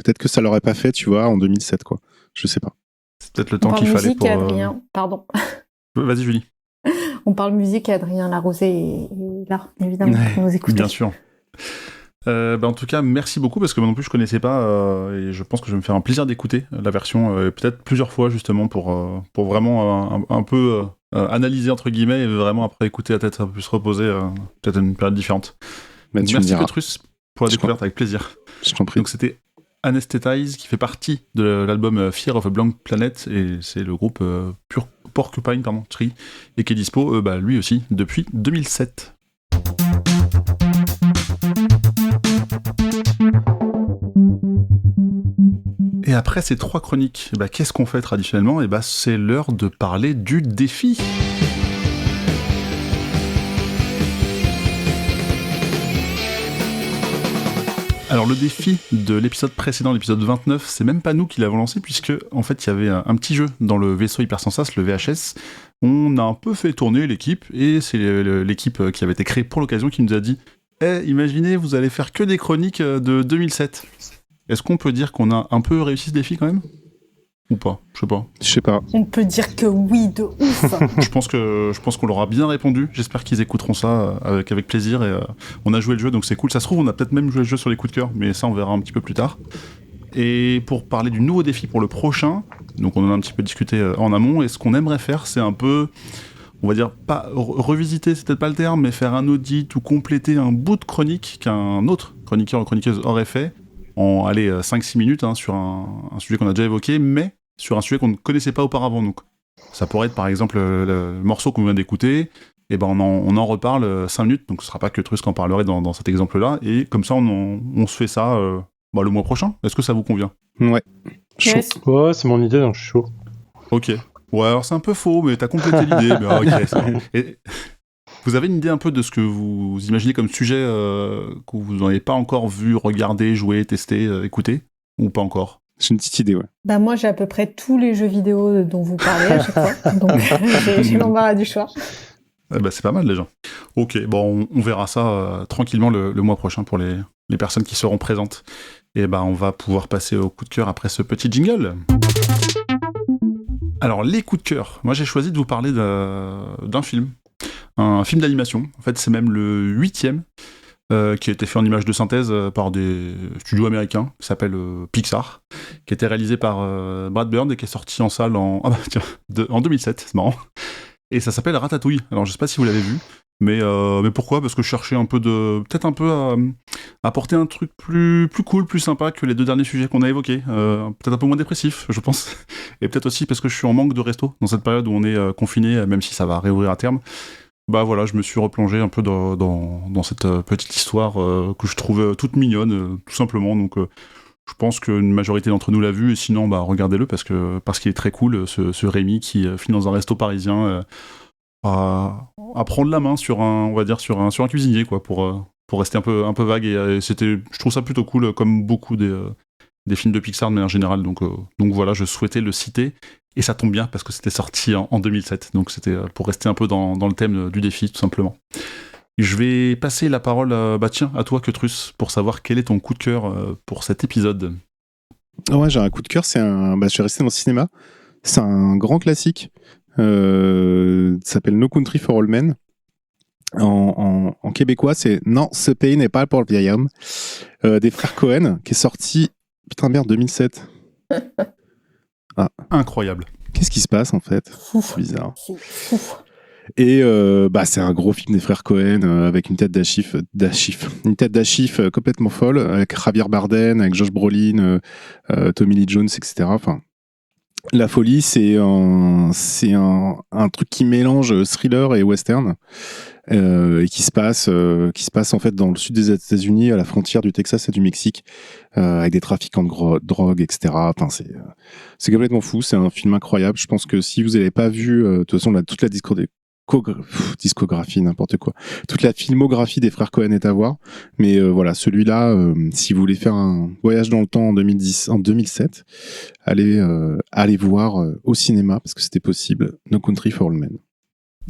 S5: peut-être que ça l'aurait pas fait, tu vois, en 2007, quoi. Je sais pas.
S3: C'est peut-être le temps qu'il fallait pour...
S4: Adrien, pardon.
S3: Vas-y, Julie.
S4: On parle musique, Adrien Larosé est là, évidemment, pour nous écouter.
S3: Bien sûr. En tout cas, merci beaucoup, parce que moi non plus, je connaissais pas, et je pense que je vais me faire un plaisir d'écouter la version, peut-être plusieurs fois, justement, pour vraiment un peu analyser, entre guillemets, et vraiment après écouter la tête un peu plus reposer, peut-être à une période différente.
S5: Bah,
S3: merci Petrus pour la découverte, avec plaisir.
S5: Je t'en prie.
S3: Donc c'était Anesthetize, qui fait partie de l'album Fear of a Blank Planet, et c'est le groupe Porcupine Tree, et qui est dispo, lui aussi, depuis 2007. Et après ces 3 chroniques, qu'est-ce qu'on fait traditionnellement ? C'est l'heure de parler du défi. Alors le défi de l'épisode précédent, l'épisode 29, c'est même pas nous qui l'avons lancé puisque en fait il y avait un petit jeu dans le vaisseau Hypersensas, le VHS. On a un peu fait tourner l'équipe et c'est l'équipe qui avait été créée pour l'occasion qui nous a dit imaginez, vous allez faire que des chroniques de 2007. Est-ce qu'on peut dire qu'on a un peu réussi ce défi quand même ? Ou pas ? Je sais pas.
S4: On peut dire que oui, de ouf.
S3: Je pense qu'on leur a bien répondu. J'espère qu'ils écouteront ça avec plaisir. Et on a joué le jeu, donc c'est cool. Ça se trouve, on a peut-être même joué le jeu sur les coups de cœur, mais ça, on verra un petit peu plus tard. Et pour parler du nouveau défi pour le prochain, donc on en a un petit peu discuté en amont, et ce qu'on aimerait faire, c'est un peu, on va dire, pas revisiter, c'est peut-être pas le terme, mais faire un audit ou compléter un bout de chronique qu'un autre chroniqueur ou chroniqueuse aurait fait en 5-6 minutes sur un sujet qu'on a déjà évoqué, mais sur un sujet qu'on ne connaissait pas auparavant. Donc, ça pourrait être par exemple le morceau qu'on vient d'écouter, et ben on en reparle 5 minutes, donc ce sera pas que Trus en parlerait dans cet exemple-là, et comme ça on se fait ça le mois prochain. Est-ce que ça vous convient ?
S5: Ouais. Chaud.
S4: Yes.
S2: Ouais, c'est mon idée, donc je suis chaud.
S3: Ok. Ouais, alors c'est un peu faux, mais t'as complété l'idée. Mais ok, c'est bon. Et vous avez une idée un peu de ce que vous imaginez comme sujet que vous n'avez pas encore vu, regardé, joué, testé, écouté ? Ou pas encore ?
S5: J'ai une petite idée, ouais.
S4: Bah moi j'ai à peu près tous les jeux vidéo dont vous parlez à chaque fois, donc j'ai l'embarras du choix.
S3: C'est pas mal déjà. Ok, bon, on verra ça tranquillement le mois prochain pour les personnes qui seront présentes. Et on va pouvoir passer au coup de cœur après ce petit jingle. Alors les coups de cœur, moi j'ai choisi de vous parler d'un film. Un film d'animation, en fait c'est même le 8e, qui a été fait en image de synthèse par des studios américains, qui s'appelle Pixar, qui a été réalisé par Brad Bird et qui est sorti en salle en 2007, c'est marrant. Et ça s'appelle Ratatouille. Alors je sais pas si vous l'avez vu, mais pourquoi ? Parce que je cherchais peut-être un peu à apporter un truc plus cool, plus sympa que les 2 derniers sujets qu'on a évoqués. Peut-être un peu moins dépressif, je pense. Et peut-être aussi parce que je suis en manque de resto dans cette période où on est confiné, même si ça va réouvrir à terme. Voilà, je me suis replongé un peu dans cette petite histoire que je trouve toute mignonne, tout simplement. Donc je pense qu'une majorité d'entre nous l'a vu, et sinon regardez-le parce qu'il est très cool, ce Rémi qui finit dans un resto parisien à prendre la main sur un cuisinier, quoi, pour rester un peu vague, et je trouve ça plutôt cool, comme beaucoup des films de Pixar de manière générale. Donc voilà, je souhaitais le citer. Et ça tombe bien parce que c'était sorti en 2007, donc c'était pour rester un peu dans le thème du défi, tout simplement. Je vais passer la parole à toi, Ketrus, pour savoir quel est ton coup de cœur pour cet épisode.
S5: Ouais, j'ai un coup de cœur, je vais rester dans le cinéma. C'est un grand classique, ça s'appelle No Country for Old Men. En québécois, c'est Non, ce pays n'est pas pour le vieil homme, des frères Cohen, qui est sorti, 2007.
S3: Incroyable.
S5: Qu'est-ce qui se passe en fait ?
S4: Ouf.
S5: C'est bizarre.
S4: C'est fou.
S5: Et c'est un gros film des frères Cohen avec une tête d'Achif complètement folle, avec Javier Bardem, avec Josh Brolin, Tommy Lee Jones, etc. Enfin, la folie, c'est un truc qui mélange thriller et western, et qui se passe en fait dans le sud des États-Unis, à la frontière du Texas et du Mexique, avec des trafiquants de drogue, etc. Enfin, c'est complètement fou. C'est un film incroyable. Je pense que si vous n'avez pas vu, de toute façon, toute la discographie, n'importe quoi. Toute la filmographie des frères Cohen est à voir. Mais voilà, celui-là, si vous voulez faire un voyage dans le temps en 2007, allez voir au cinéma, parce que c'était possible, No Country for Old Men.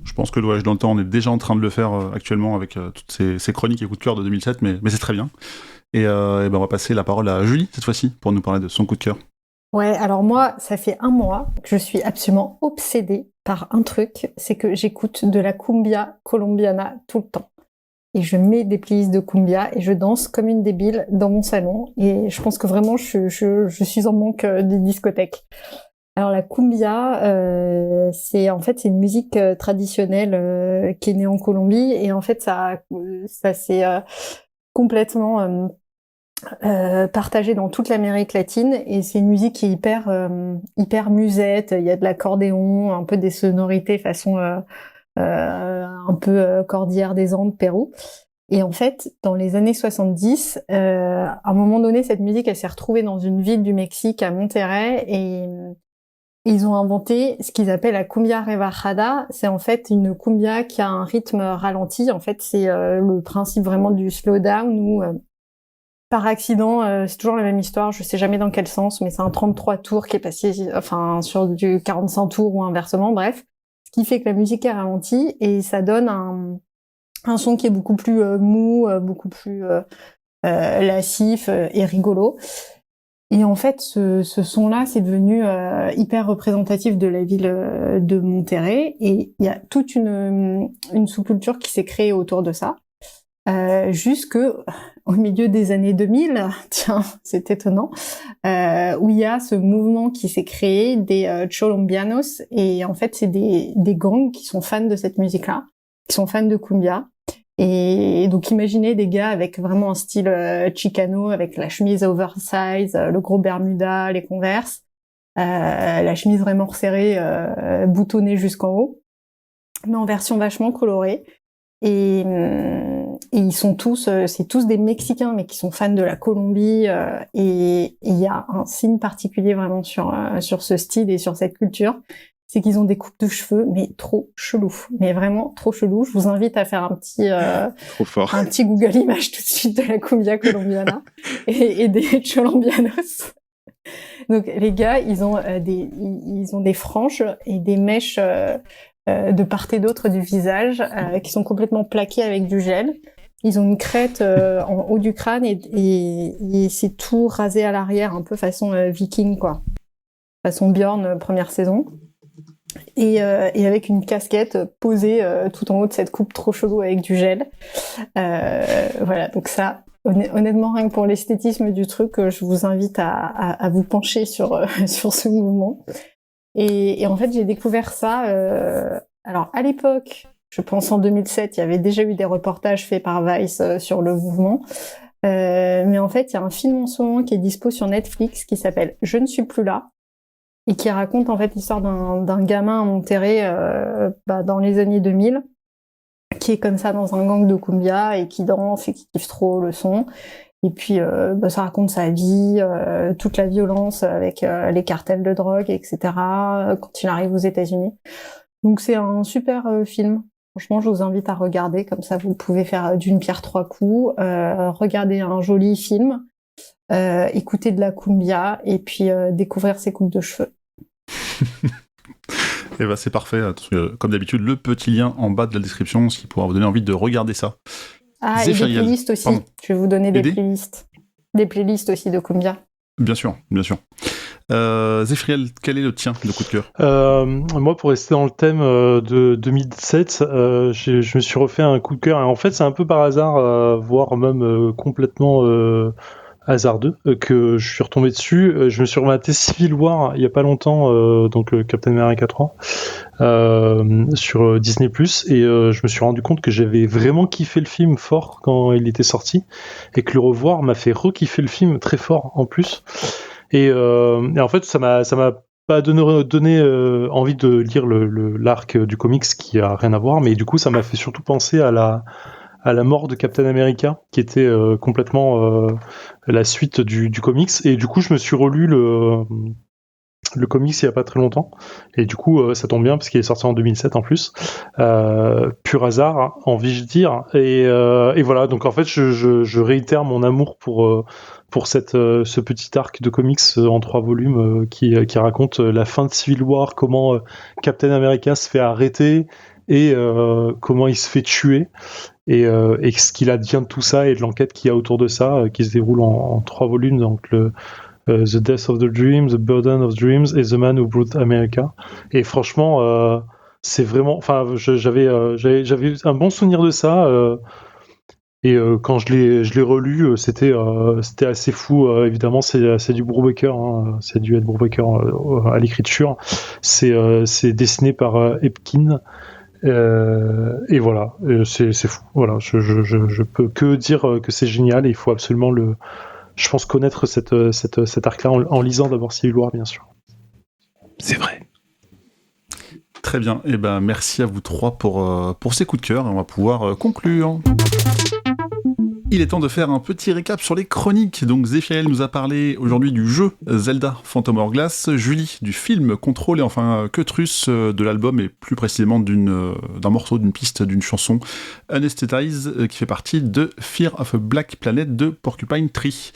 S3: Je pense que le voyage dans le temps, on est déjà en train de le faire actuellement avec toutes ces chroniques et coups de cœur de 2007, mais c'est très bien. Et on va passer la parole à Julie, cette fois-ci, pour nous parler de son coup de cœur.
S4: Ouais, alors moi, ça fait 1 mois que je suis absolument obsédée par un truc, c'est que j'écoute de la cumbia colombiana tout le temps. Et je mets des playlists de cumbia et je danse comme une débile dans mon salon. Et je pense que vraiment, je suis en manque des discothèques. Alors la cumbia, c'est une musique traditionnelle qui est née en Colombie, et en fait ça s'est complètement partagé dans toute l'Amérique latine, et c'est une musique qui est hyper musette. Il y a de l'accordéon, un peu des sonorités façon un peu cordillère des Andes, Pérou. Et en fait, dans les années 70, à un moment donné, cette musique, elle s'est retrouvée dans une ville du Mexique, à Monterrey, et ils ont inventé ce qu'ils appellent la cumbia rebajada. C'est en fait une cumbia qui a un rythme ralenti. En fait, c'est le principe vraiment du slowdown, où par accident, c'est toujours la même histoire, je sais jamais dans quel sens, mais c'est un 33 tours qui est passé, sur du 45 tours ou inversement, bref. Ce qui fait que la musique est ralentie et ça donne un son qui est beaucoup plus mou, beaucoup plus lascif et rigolo. Et en fait, ce son-là, c'est devenu hyper représentatif de la ville de Monterrey, et il y a toute une sous-culture qui s'est créée autour de ça. Jusque au milieu des années 2000, tiens, c'est étonnant, où il y a ce mouvement qui s'est créé des Colombianos, et en fait c'est des gangs qui sont fans de cette musique-là, qui sont fans de cumbia, et donc imaginez des gars avec vraiment un style chicano, avec la chemise oversize, le gros Bermuda, les Converse, la chemise vraiment resserrée, boutonnée jusqu'en haut, mais en version vachement colorée. Et ils sont tous, c'est tous des Mexicains, mais qui sont fans de la Colombie. Et il y a un signe particulier vraiment sur ce style et sur cette culture, c'est qu'ils ont des coupes de cheveux, mais trop chelou, mais vraiment trop chelou. Je vous invite à faire un petit Google Images tout de suite de la cumbia colombiana et des Colombianos. Donc les gars, ils ont des franges et des mèches de part et d'autre du visage, qui sont complètement plaqués avec du gel. Ils ont une crête en haut du crâne et c'est tout rasé à l'arrière, un peu façon viking, quoi. Façon Björn, première saison. Et avec une casquette posée tout en haut de cette coupe trop chelou avec du gel. Voilà, donc ça, honnêtement, rien que pour l'esthétisme du truc, je vous invite à vous pencher sur ce mouvement. Et en fait, j'ai découvert ça. Alors, à l'époque, je pense en 2007, il y avait déjà eu des reportages faits par Vice sur le mouvement. Mais en fait, il y a un film en ce moment qui est dispo sur Netflix qui s'appelle « Je ne suis plus là » et qui raconte en fait l'histoire d'un gamin à Monterrey dans les années 2000 qui est comme ça dans un gang de cumbia et qui danse et qui kiffe trop le son. Et puis, ça raconte sa vie, toute la violence avec les cartels de drogue, etc., quand il arrive aux États-Unis. Donc, c'est un super film. Franchement, je vous invite à regarder. Comme ça, vous pouvez faire d'une pierre trois coups. Regarder un joli film, écouter de la cumbia et puis découvrir ses coupes de cheveux.
S3: Et bah, c'est parfait. Comme d'habitude, le petit lien en bas de la description, ce qui pourra vous donner envie de regarder ça.
S4: Ah, Zéphiriel. Et des playlists aussi. Pardon. Je vais vous donner des playlists. Des playlists aussi de cumbia.
S3: Bien sûr, bien sûr. Zéphiriel, quel est le tien de coup de cœur ?
S2: Moi, pour rester dans le thème de 2007, je me suis refait un coup de cœur. Et en fait, c'est un peu par hasard, voire même complètement hasardeux, que je suis retombé dessus. Je me suis rematé Civil War il y a pas longtemps, donc Captain America 3, sur Disney+, et je me suis rendu compte que j'avais vraiment kiffé le film fort quand il était sorti, et que le revoir m'a fait re-kiffer le film très fort en plus. Et en fait, ça m'a pas donné envie de lire l'arc du comics qui a rien à voir, mais du coup, ça m'a fait surtout penser à la mort de Captain America, qui était complètement la suite du comics. Et du coup, je me suis relu le comics il y a pas très longtemps. Et du coup, ça tombe bien parce qu'il est sorti en 2007 en plus. Pur hasard, hein, envie-je dire. Et voilà. Donc en fait, je réitère mon amour pour ce petit arc de comics en 3 volumes qui raconte la fin de Civil War, comment Captain America se fait arrêter et comment il se fait tuer. Et ce qu'il advient de tout ça et de l'enquête qu'il y a autour de ça, qui se déroule en 3 volumes, donc The Death of the Dream, The Burden of Dreams et The Man Who Brought America. Et franchement, c'est vraiment, enfin, j'avais un bon souvenir de ça. Et quand je l'ai relu, c'était assez fou. Évidemment, c'est du Brubaker, hein, c'est du Ed Brubaker à l'écriture. C'est dessiné par Epkin. Et voilà, c'est fou. Voilà, je peux que dire que c'est génial et il faut absolument je pense connaître cet arc-là en lisant d'abord Civil War, bien sûr.
S5: C'est vrai.
S3: Très bien. Et ben merci à vous 3 pour ces coups de cœur. On va pouvoir conclure. Il est temps de faire un petit récap sur les chroniques. Donc Zéphiriel nous a parlé aujourd'hui du jeu Zelda Phantom Hourglass, Julie du film Control et enfin Queutrus de l'album et plus précisément d'un morceau, d'une piste, d'une chanson Anesthetize qui fait partie de Fear of a Black Planet de Porcupine Tree.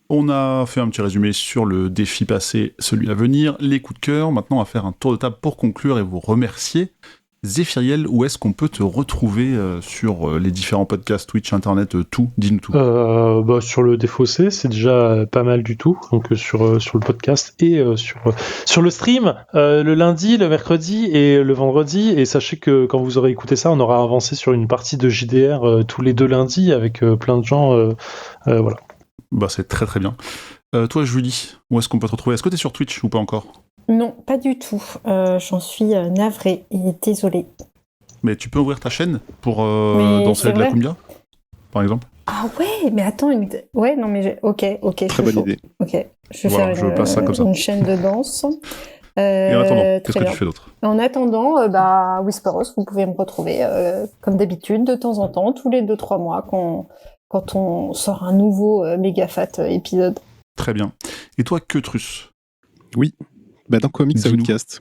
S3: On a fait un petit résumé sur le défi passé, celui à venir, les coups de cœur. Maintenant on va faire un tour de table pour conclure et vous remercier. Zéphiriel, où est-ce qu'on peut te retrouver sur les différents podcasts, Twitch, Internet, tout? Dis-nous tout.
S2: Sur le Défaussé, c'est déjà pas mal du tout. Donc sur le podcast et sur le stream, le lundi, le mercredi et le vendredi. Et sachez que quand vous aurez écouté ça, on aura avancé sur une partie de JDR tous les 2 lundis avec plein de gens. Voilà.
S3: Bah, c'est très très bien. Toi, Julie, où est-ce qu'on peut te retrouver? Est-ce que tu es sur Twitch ou pas encore?
S4: Non, pas du tout. J'en suis navrée et désolée.
S3: Mais tu peux ouvrir ta chaîne pour
S4: Mais
S3: danser
S4: c'est
S3: de la
S4: vrai.
S3: cumbia, par exemple?
S4: Ah ouais, mais attends, ouais, non mais ok,
S5: Très
S4: je suis
S5: bonne
S4: chaud.
S5: idée.
S4: Ok, je vais
S3: Voilà,
S4: faire
S3: je place ça comme ça.
S4: une chaîne de danse.
S3: Et en attendant,
S4: Très
S3: qu'est-ce que
S4: bien.
S3: tu fais d'autre?
S4: En attendant, Whisperos, vous pouvez me retrouver comme d'habitude, de temps en temps, tous les 2-3 mois, quand on sort un nouveau méga fat épisode.
S3: Très bien. Et toi, Queutrus?
S5: Dans Comics
S3: Dis-nous.
S5: Outcast.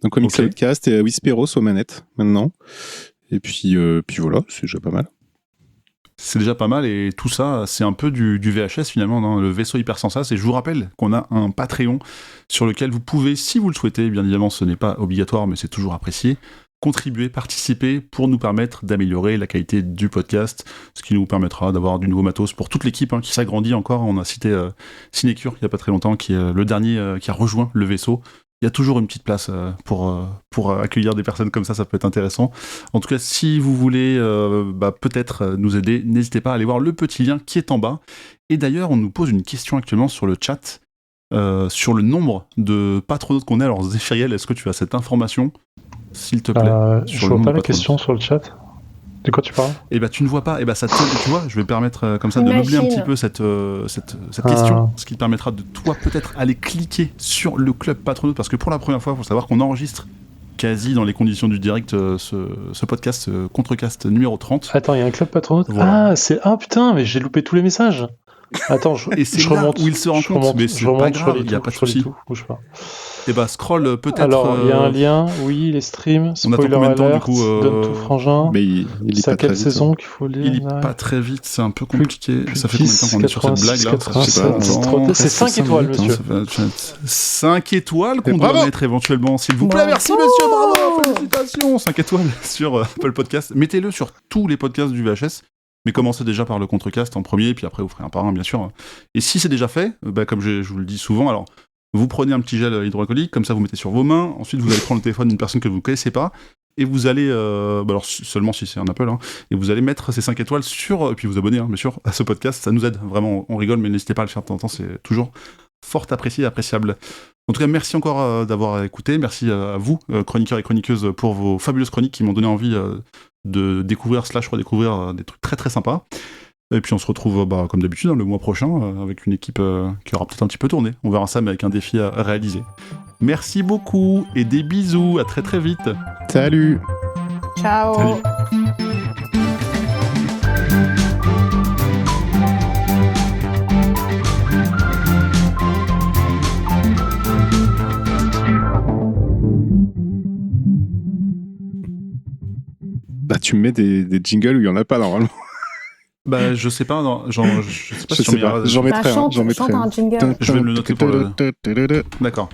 S5: Dans Comics
S3: Ok.
S5: Outcast et Whisperos aux manettes maintenant. Et puis voilà, c'est déjà pas mal.
S3: C'est déjà pas mal et tout ça, c'est un peu du VHS finalement, le vaisseau hypersensas. Et je vous rappelle qu'on a un Patreon sur lequel vous pouvez, si vous le souhaitez, bien évidemment ce n'est pas obligatoire mais c'est toujours apprécié, contribuer, participer pour nous permettre d'améliorer la qualité du podcast, ce qui nous permettra d'avoir du nouveau matos pour toute l'équipe qui s'agrandit encore. On a cité Sinecure il n'y a pas très longtemps, qui est le dernier qui a rejoint le vaisseau. Il y a toujours une petite place pour accueillir des personnes comme ça peut être intéressant. En tout cas, si vous voulez peut-être nous aider, n'hésitez pas à aller voir le petit lien qui est en bas. Et d'ailleurs, on nous pose une question actuellement sur le chat, sur le nombre de patronautes qu'on a. Alors Zéphiriel, est-ce que tu as cette information, s'il te plaît?
S2: Je
S3: sur le
S2: vois
S3: nombre
S2: pas
S3: de
S2: la
S3: patronautes
S2: question sur le chat. De quoi tu parles?
S3: Eh ben tu ne vois pas, ça tu vois, je vais permettre comme ça de meubler un petit peu cette question, ce qui te permettra de toi peut-être aller cliquer sur le club patronaute, parce que pour la première fois, il faut savoir qu'on enregistre quasi dans les conditions du direct ce podcast, ce Contrecast numéro 30.
S2: Attends, il y a un club patronaute.
S3: Voilà.
S2: Ah putain, mais j'ai loupé tous les messages. Attends,
S3: Et c'est là où il se rend compte, mais c'est pas grave, il n'y a pas de souci. Et scroll peut-être.
S2: Alors, il y a un lien, oui, les streams,
S3: On attend
S2: spoiler
S3: combien de temps,
S2: alert,
S3: du coup,
S2: donne tout frangin.
S5: Mais il est
S2: C'est à
S5: pas très
S2: quelle
S5: vite,
S2: saison qu'il faut lire
S3: Il lit
S2: là
S3: pas très vite, c'est un peu compliqué.
S2: plus
S3: Ça fait combien de temps qu'on est sur cette blague là?
S2: 87, c'est 5 étoles, monsieur.
S3: 5 étoiles qu'on
S5: Bravo.
S3: doit mettre éventuellement, s'il vous plaît.
S4: Bravo.
S3: Merci monsieur, bravo, félicitations. 5 étoiles sur Apple Podcast. Mettez-le sur tous les podcasts du VHS. Mais commencez déjà par le Contrecast en premier, puis après vous ferez un par un, bien sûr. Et si c'est déjà fait, comme je vous le dis souvent, alors vous prenez un petit gel hydroalcoolique, comme ça vous mettez sur vos mains, ensuite vous allez prendre le téléphone d'une personne que vous ne connaissez pas, et vous allez, alors seulement si c'est un Apple, et vous allez mettre ces 5 étoiles sur, et puis vous abonner, bien sûr, à ce podcast, ça nous aide, vraiment, on rigole, mais n'hésitez pas à le faire de temps en temps, c'est toujours fort apprécié et appréciable. En tout cas, merci encore d'avoir écouté, merci à vous, chroniqueurs et chroniqueuses, pour vos fabuleuses chroniques qui m'ont donné envie de découvrir / redécouvrir des trucs très très sympas. Et puis on se retrouve comme d'habitude le mois prochain avec une équipe qui aura peut-être un petit peu tourné. On verra ça mais avec un défi à réaliser. Merci beaucoup et des bisous, à très très vite.
S5: Salut.
S4: Ciao.
S3: Salut.
S5: Tu me mets des jingles où il y en a pas normalement.
S3: Je sais pas, je sais pas
S5: Je
S3: si
S5: sais pas, j'en mettrai un.
S4: Chante un jingle.
S3: Je vais me le noter pour le... D'accord.